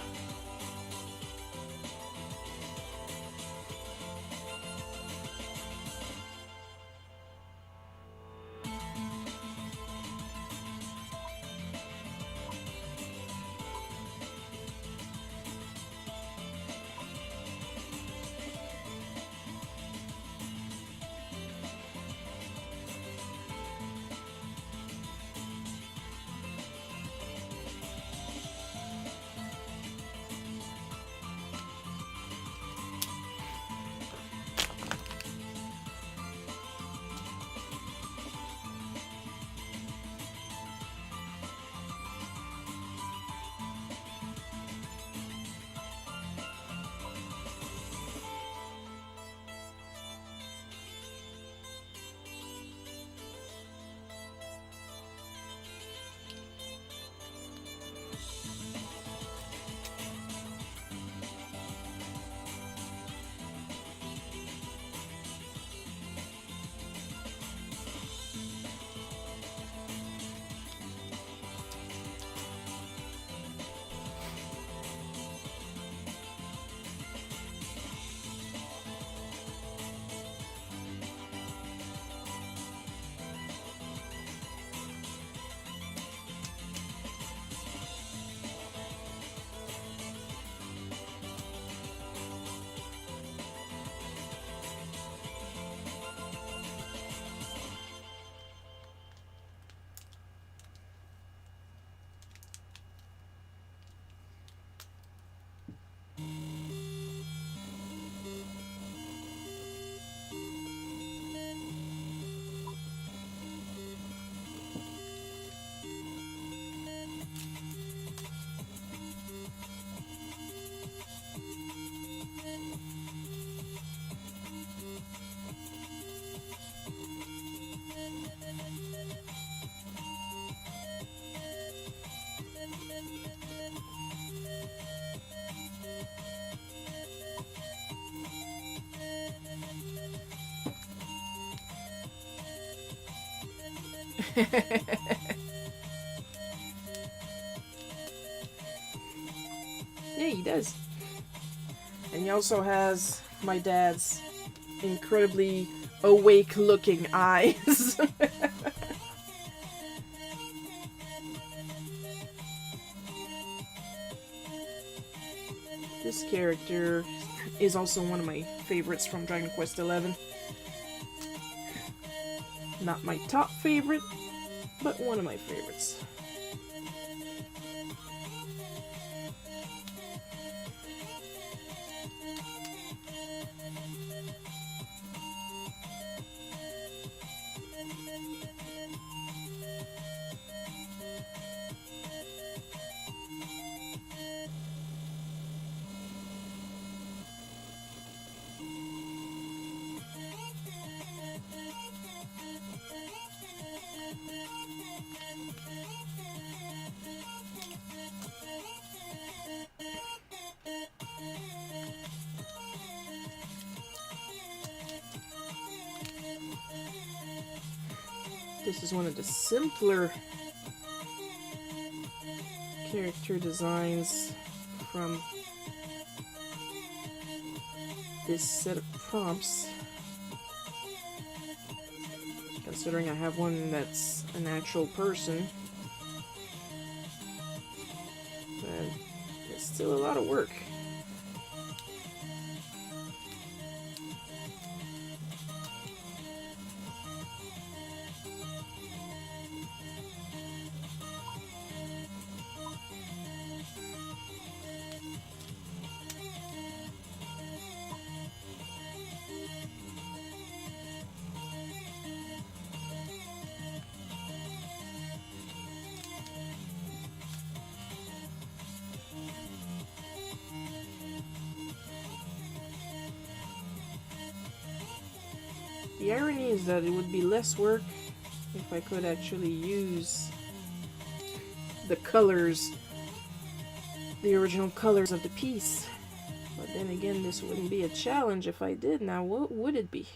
Yeah, he does. And he also has my dad's incredibly awake looking eyes. This character is also one of my favorites from Dragon Quest XI. Not my top favorite, but one of my favorites. This is one of the simpler character designs from this set of prompts. Considering I have one that's an actual person. But it's still a lot of work. The irony is that it would be less work if I could actually use the colors, the original colors of the piece. But then again, this wouldn't be a challenge if I did. Now, what would it be?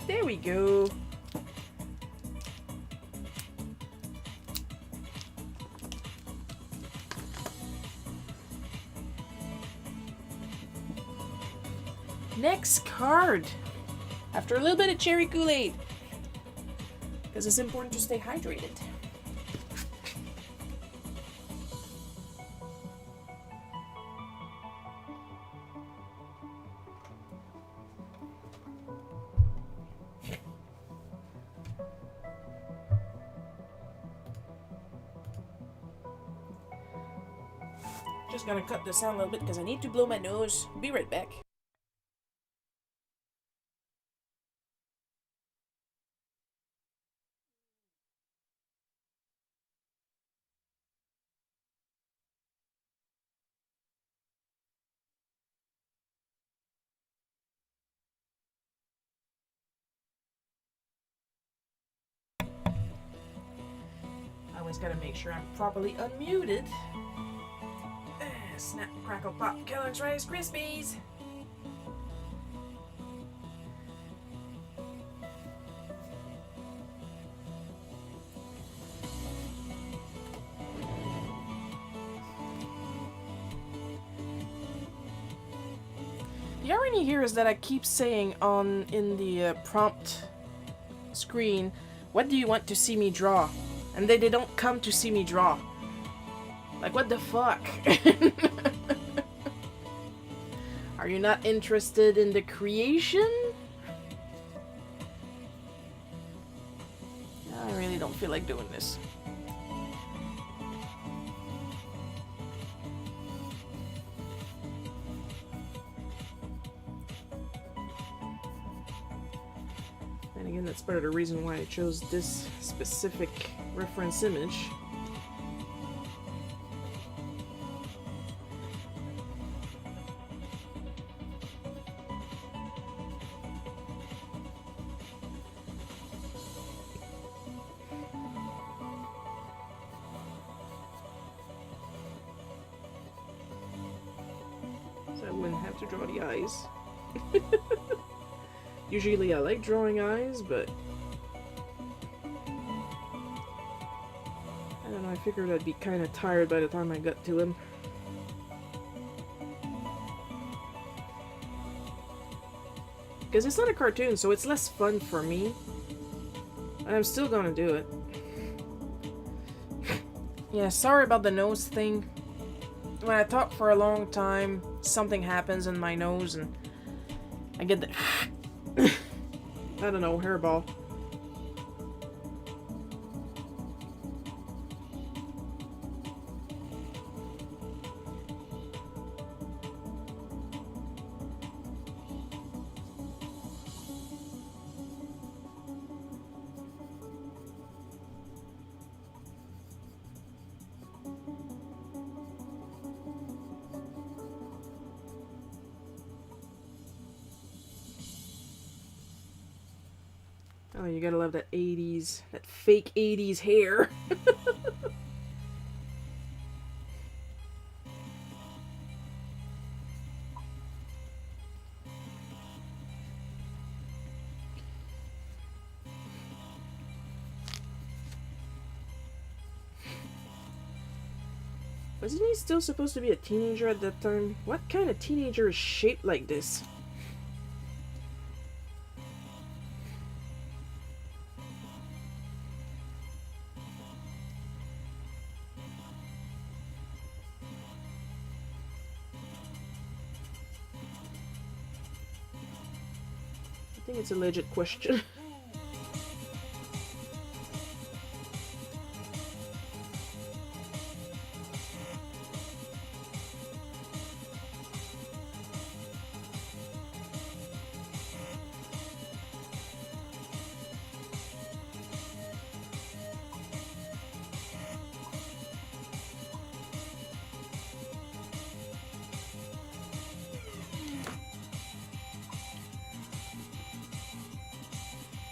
There we go. Next card. After a little bit of cherry Kool-Aid. Because it's important to stay hydrated. Just gonna cut this out a little bit because I need to blow my nose. Be right back. I always gotta make sure I'm properly unmuted. Snap, crackle, pop, Kellogg's Rice Krispies! The irony here is that I keep saying in the prompt screen, what do you want to see me draw? And they don't come to see me draw. Like, what the fuck? Are you not interested in the creation? I really don't feel like doing this. And again, that's part of the reason why I chose this specific reference image. So I wouldn't have to draw the eyes. Usually I like drawing eyes, but I don't know, I figured I'd be kind of tired by the time I got to him. Because it's not a cartoon, so it's less fun for me. And I'm still gonna do it. Yeah, sorry about the nose thing. When I talk for a long time, something happens in my nose and I get the I don't know, hairball. Oh, you gotta love that 80s, that fake 80s hair. Wasn't he still supposed to be a teenager at that time? What kind of teenager is shaped like this? I think it's a legit question.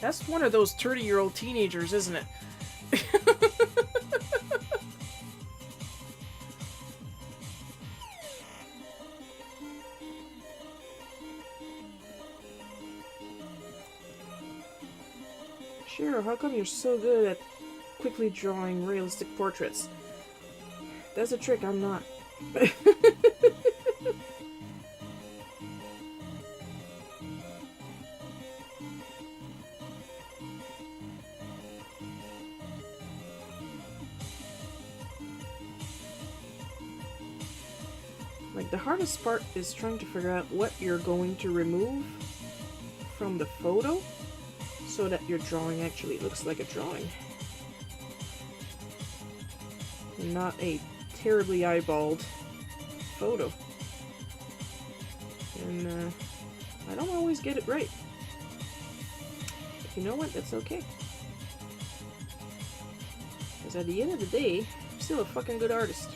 That's one of those 30-year-old teenagers, isn't it? Shiro, how come you're so good at quickly drawing realistic portraits? That's a trick, I'm not. Like, the hardest part is trying to figure out what you're going to remove from the photo so that your drawing actually looks like a drawing. And not a terribly eyeballed photo. And I don't always get it right. But you know what? That's okay. Because at the end of the day, I'm still a fucking good artist.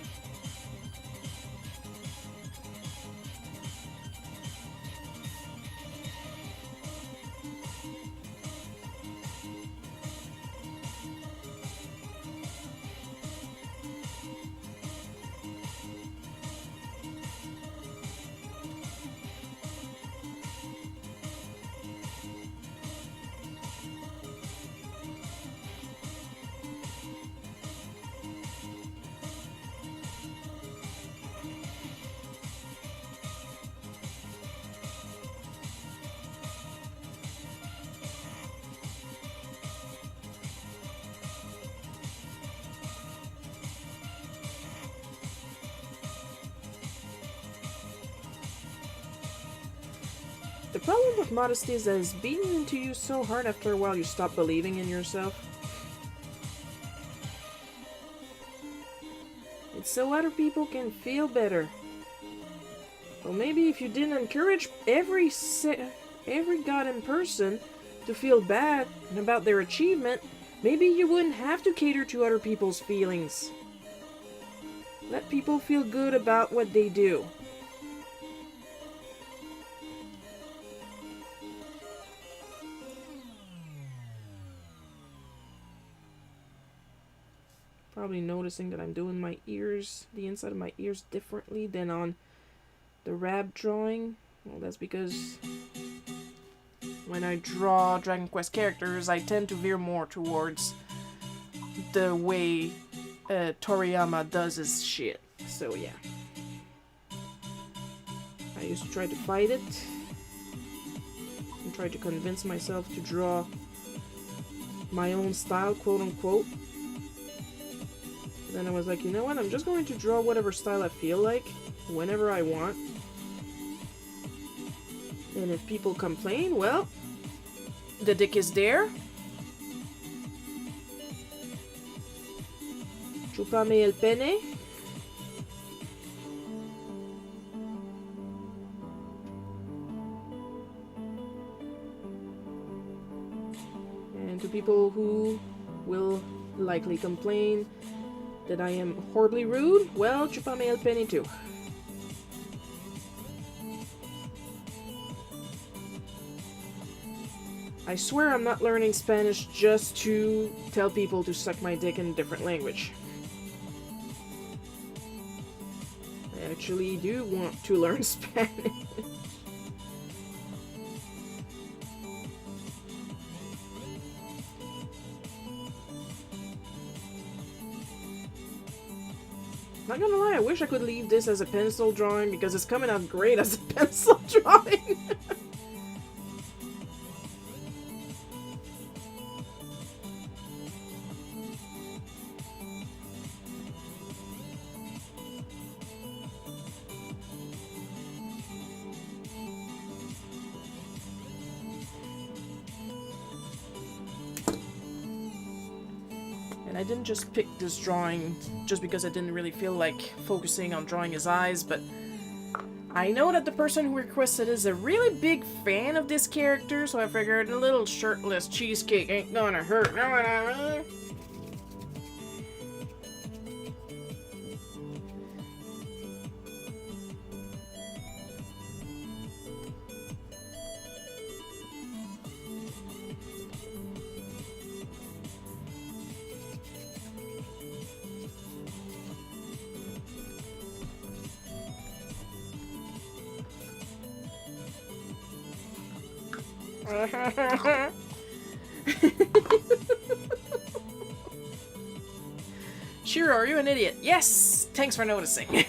The problem with modesty is that it's beating into you so hard after a while you stop believing in yourself. It's so other people can feel better. Well, maybe if you didn't encourage every goddamn person to feel bad about their achievement, maybe you wouldn't have to cater to other people's feelings. Let people feel good about what they do. Probably noticing that I'm doing my ears, the inside of my ears differently than on the Rab drawing. Well, that's because when I draw Dragon Quest characters, I tend to veer more towards the way Toriyama does his shit. So yeah. I used to try to fight it and try to convince myself to draw my own style, quote unquote. Then I was like, you know what, I'm just going to draw whatever style I feel like, whenever I want. And if people complain, well, the dick is there. Chúpame el pene. And to people who will likely complain that I am horribly rude, well, chúpame el pene too. I swear I'm not learning Spanish just to tell people to suck my dick in a different language. I actually do want to learn Spanish. Not gonna lie, I wish I could leave this as a pencil drawing because it's coming out great as a pencil drawing. And I didn't just pick this drawing just because I didn't really feel like focusing on drawing his eyes, but I know that the person who requested is a really big fan of this character, so I figured a little shirtless cheesecake ain't gonna hurt, know what I mean? Shiro, are you an idiot? Yes! Thanks for noticing.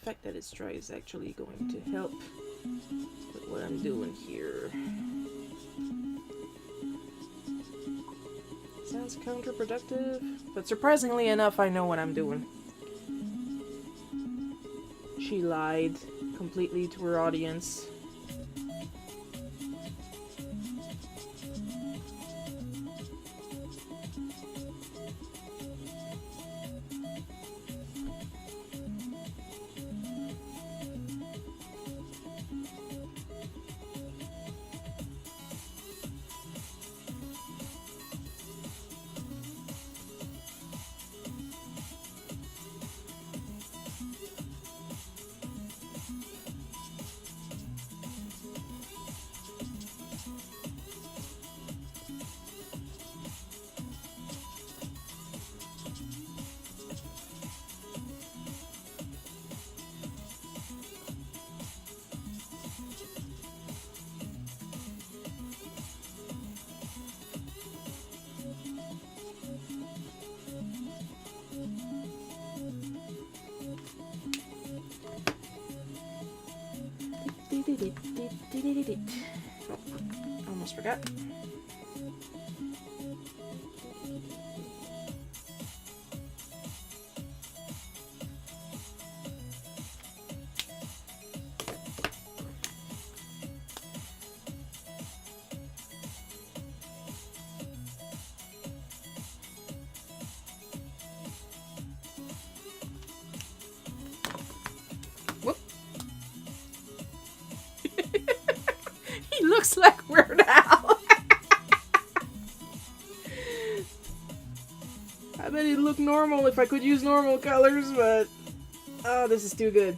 fact that it's dry is actually going to help with what I'm doing here. Sounds counterproductive, but surprisingly enough, I know what I'm doing. She lied completely to her audience. Oh, almost forgot. Whoop. He looks like Weird Al. I bet he'd look normal if I could use normal colors, but oh, this is too good.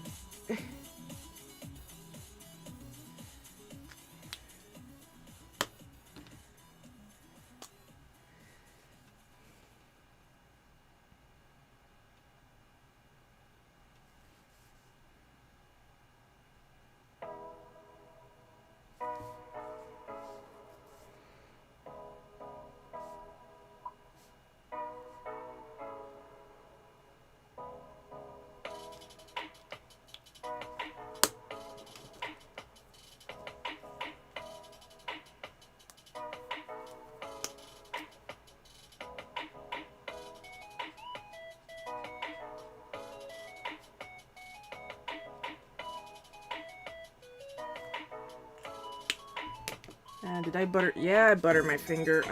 Did I butter? Yeah, I buttered my finger.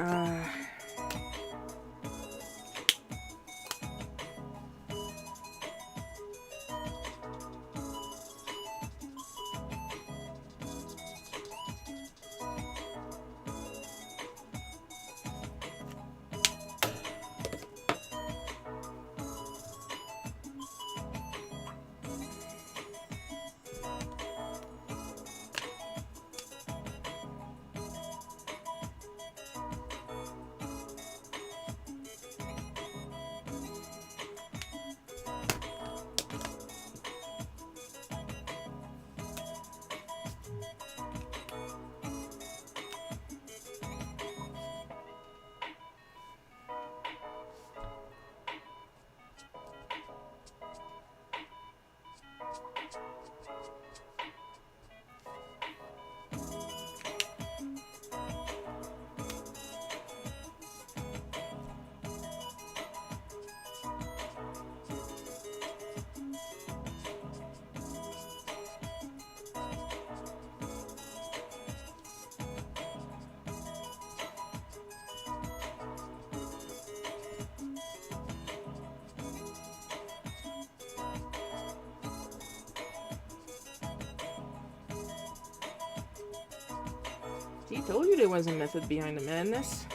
See, told you there was a method behind the madness.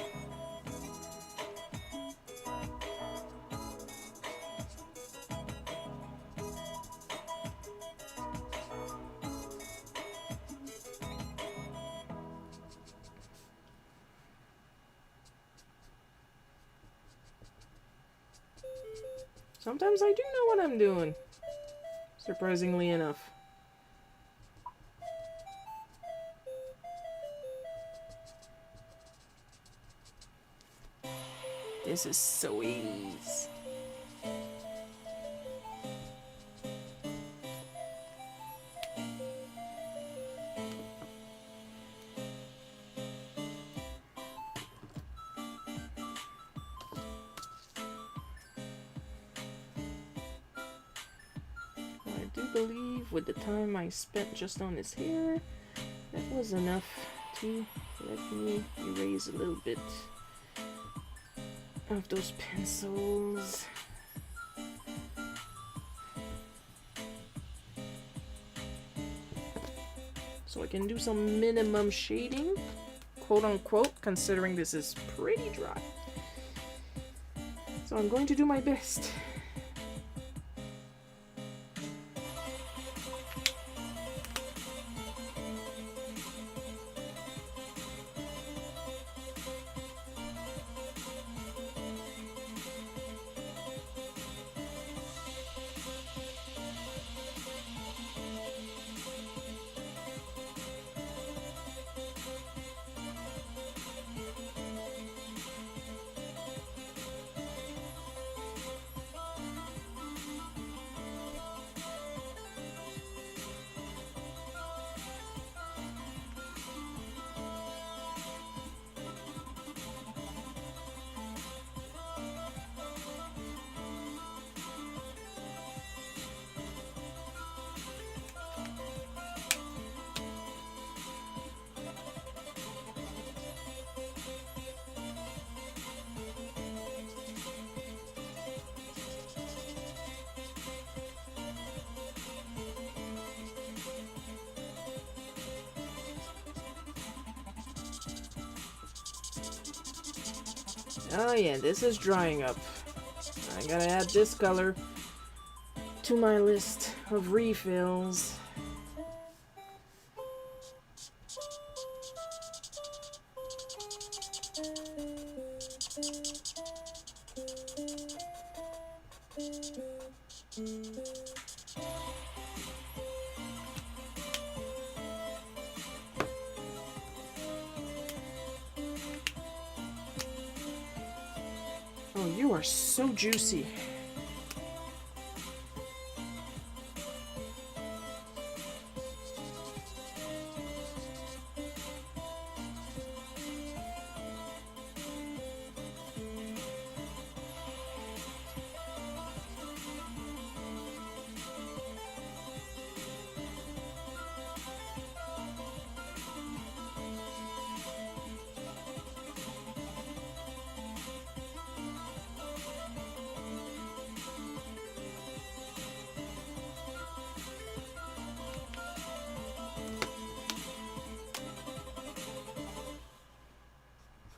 Sometimes I do know what I'm doing. Surprisingly enough. This is so easy. believe with the time I spent just on his hair, that was enough to let me erase a little bit of those pencils. So I can do some minimum shading, quote unquote, considering this is pretty dry. So I'm going to do my best. Oh yeah, this is drying up. I gotta add this color to my list of refills. Oh, you are so juicy.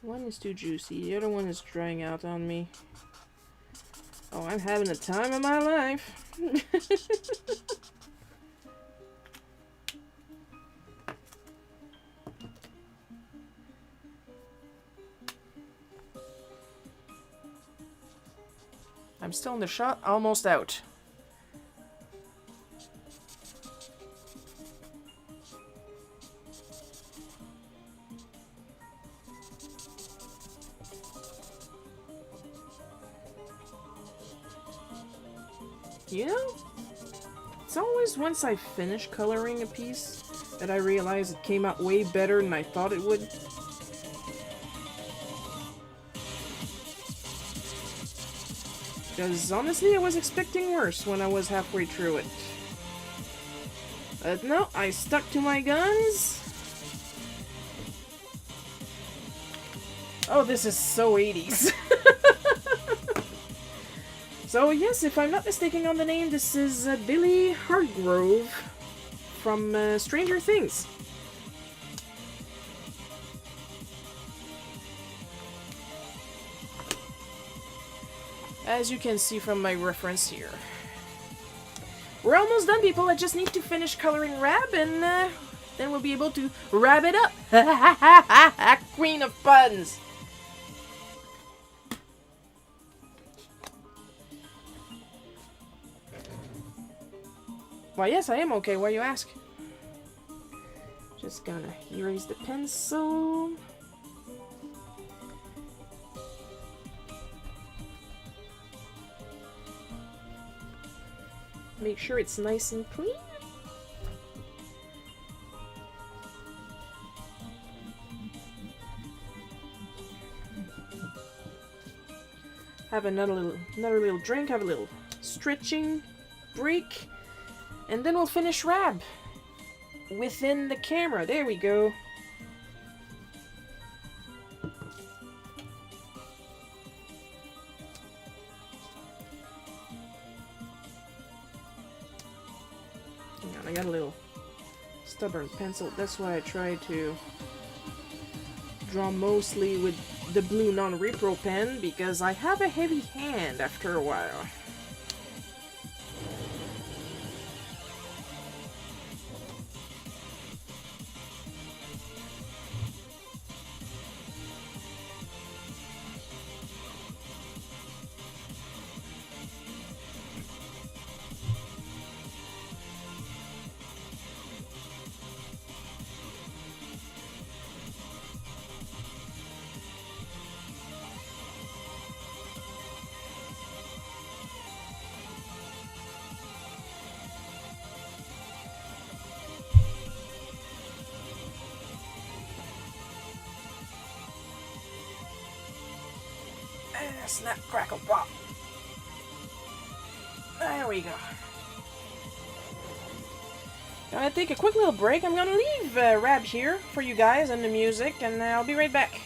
One is too juicy, the other one is drying out on me. Oh, I'm having the time of my life. I'm still in the shot, almost out. You know, it's always once I finish coloring a piece that I realize it came out way better than I thought it would. Because honestly, I was expecting worse when I was halfway through it. But no, I stuck to my guns. Oh, this is so 80s. So yes, if I'm not mistaken on the name, this is Billy Hargrove from Stranger Things. As you can see from my reference here. We're almost done, people. I just need to finish coloring Rab, and then we'll be able to wrap it up. Queen of puns. Why, yes, I am okay. Why you ask? Just gonna erase the pencil. Make sure it's nice and clean. Have another little drink, have a little stretching break, And then we'll finish Rab within the camera. There we go. Hang on, I got a little stubborn pencil. That's why I try to draw mostly with the blue non-repro pen, because I have a heavy hand after a while. Snap, crackle, pop. There we go. Gonna take a quick little break. I'm gonna leave Rab here for you guys and the music, and I'll be right back.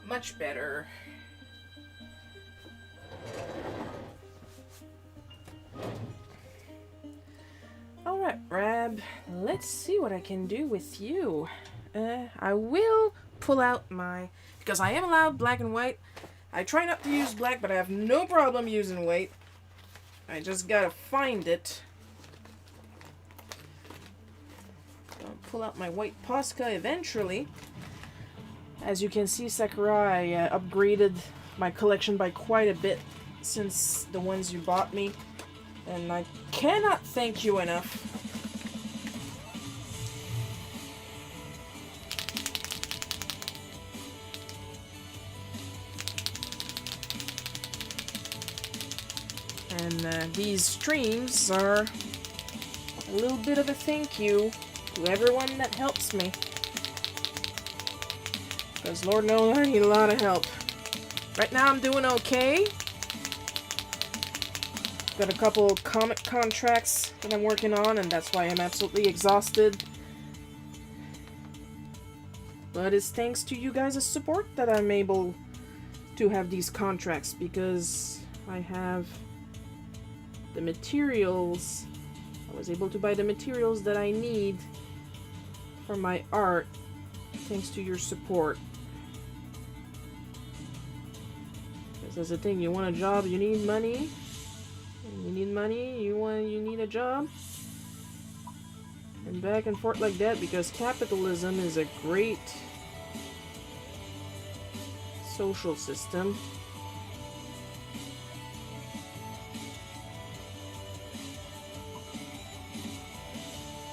Much better. Alright, Rab, let's see what I can do with you. I will pull out my... because I am allowed black and white. I try not to use black, but I have no problem using white. I just gotta find it. I'll pull out my white Posca eventually. As you can see, Sakurai upgraded my collection by quite a bit since the ones you bought me, and I cannot thank you enough. And these streams are a little bit of a thank you to everyone that helps me. Because Lord knows I need a lot of help. Right now I'm doing okay. Got a couple comic contracts that I'm working on, and that's why I'm absolutely exhausted. But it's thanks to you guys' support that I'm able to have these contracts, because I have the materials. I was able to buy the materials that I need for my art thanks to your support. That's the thing, you want a job, you need money. You need money, you need a job. And back and forth like that, because capitalism is a great social system.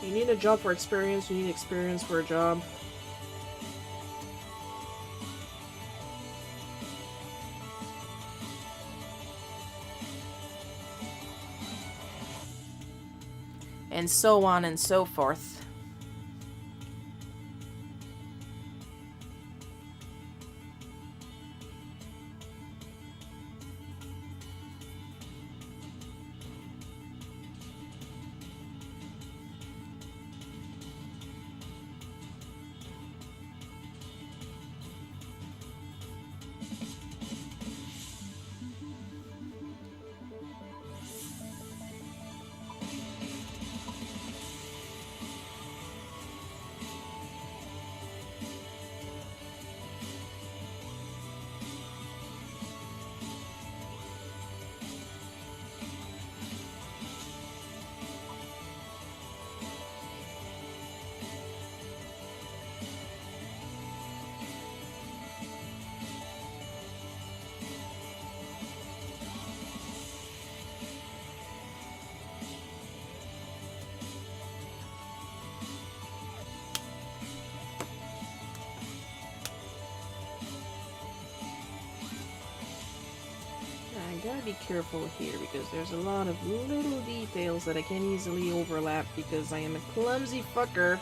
You need a job for experience, you need experience for a job. And so on and so forth. gotta be careful here because there's a lot of little details that I can easily overlap because I am a clumsy fucker.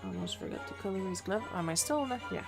Almost forgot to color his glove. Am I still on that? Yeah.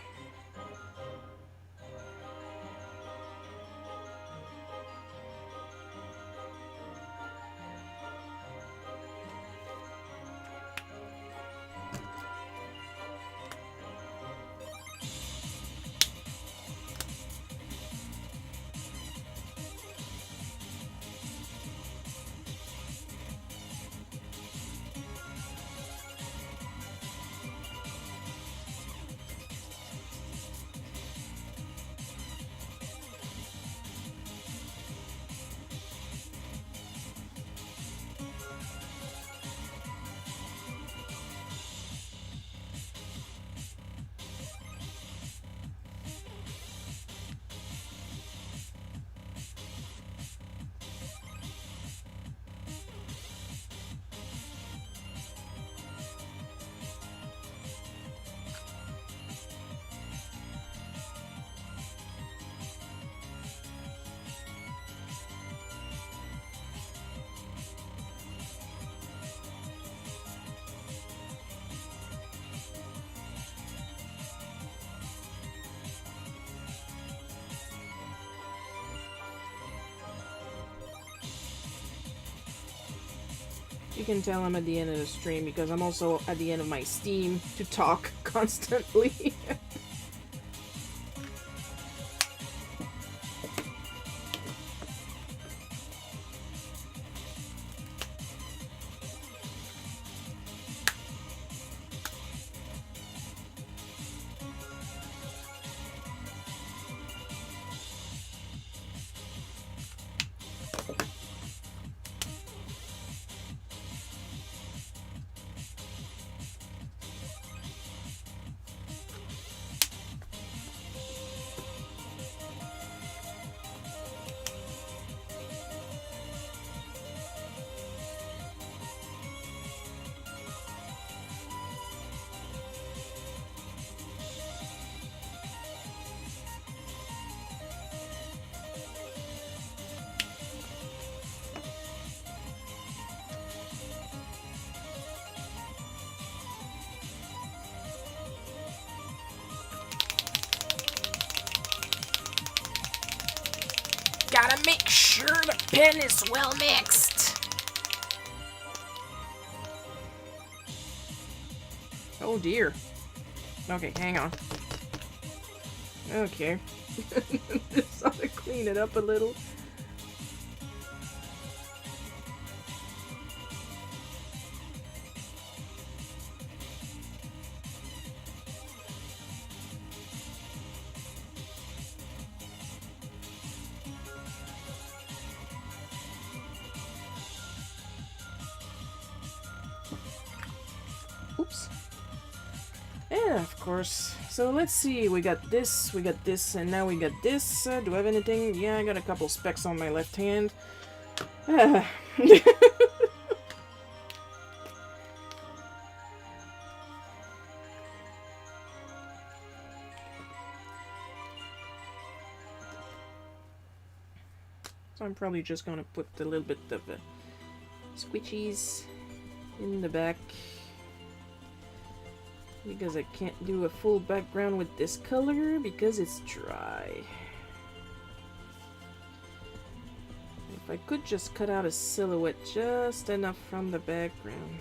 You can tell I'm at the end of the stream because I'm also at the end of my Steam to talk constantly. Gotta make sure the pen is well mixed. Oh dear. Okay, hang on. Okay. Just ought to clean it up a little. Oops. Yeah, of course. So let's see, we got this, and now we got this. Do I have anything? Yeah, I got a couple specks on my left hand. So I'm probably just gonna put a little bit of squishies in the back. Because I can't do a full background with this color because it's dry. If I could just cut out a silhouette just enough from the background,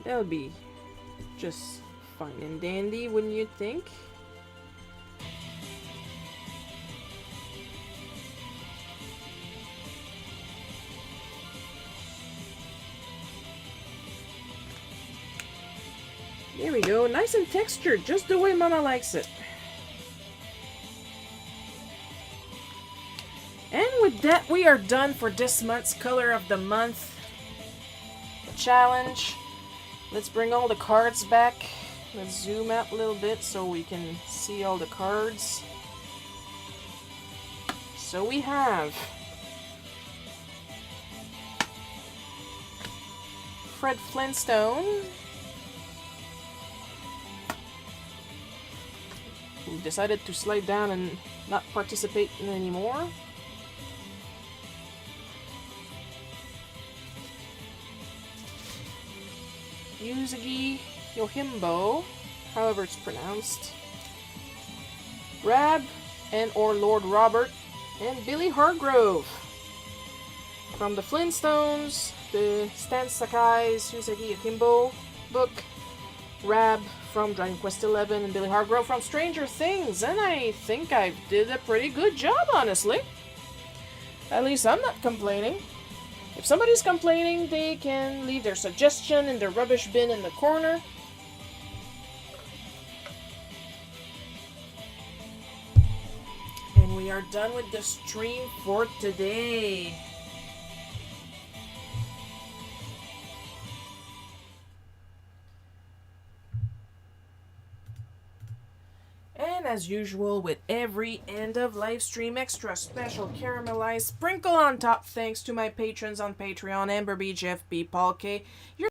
that would be just fine and dandy, wouldn't you think? So nice and textured, just the way Mama likes it. And with that, we are done for this month's Color of the Month challenge. Let's bring all the cards back. Let's zoom out a little bit so we can see all the cards. So we have Fred Flintstone, who decided to slide down and not participate anymore. Yuzuki Yohimbo, however it's pronounced. Rab and or Lord Robert and Billy Hargrove. From the Flintstones, the Stan Sakai's Yuzuki Yohimbo book. Rab from Dragon Quest XI and Billy Hargrove from Stranger Things. And I think I did a pretty good job, honestly. At least I'm not complaining. If somebody's complaining, they can leave their suggestion in the rubbish bin in the corner. And we are done with the stream for today. And as usual, with every end of live stream, extra special caramelized sprinkle on top, thanks to my patrons on Patreon, Amber B, Jeff B, Paul K.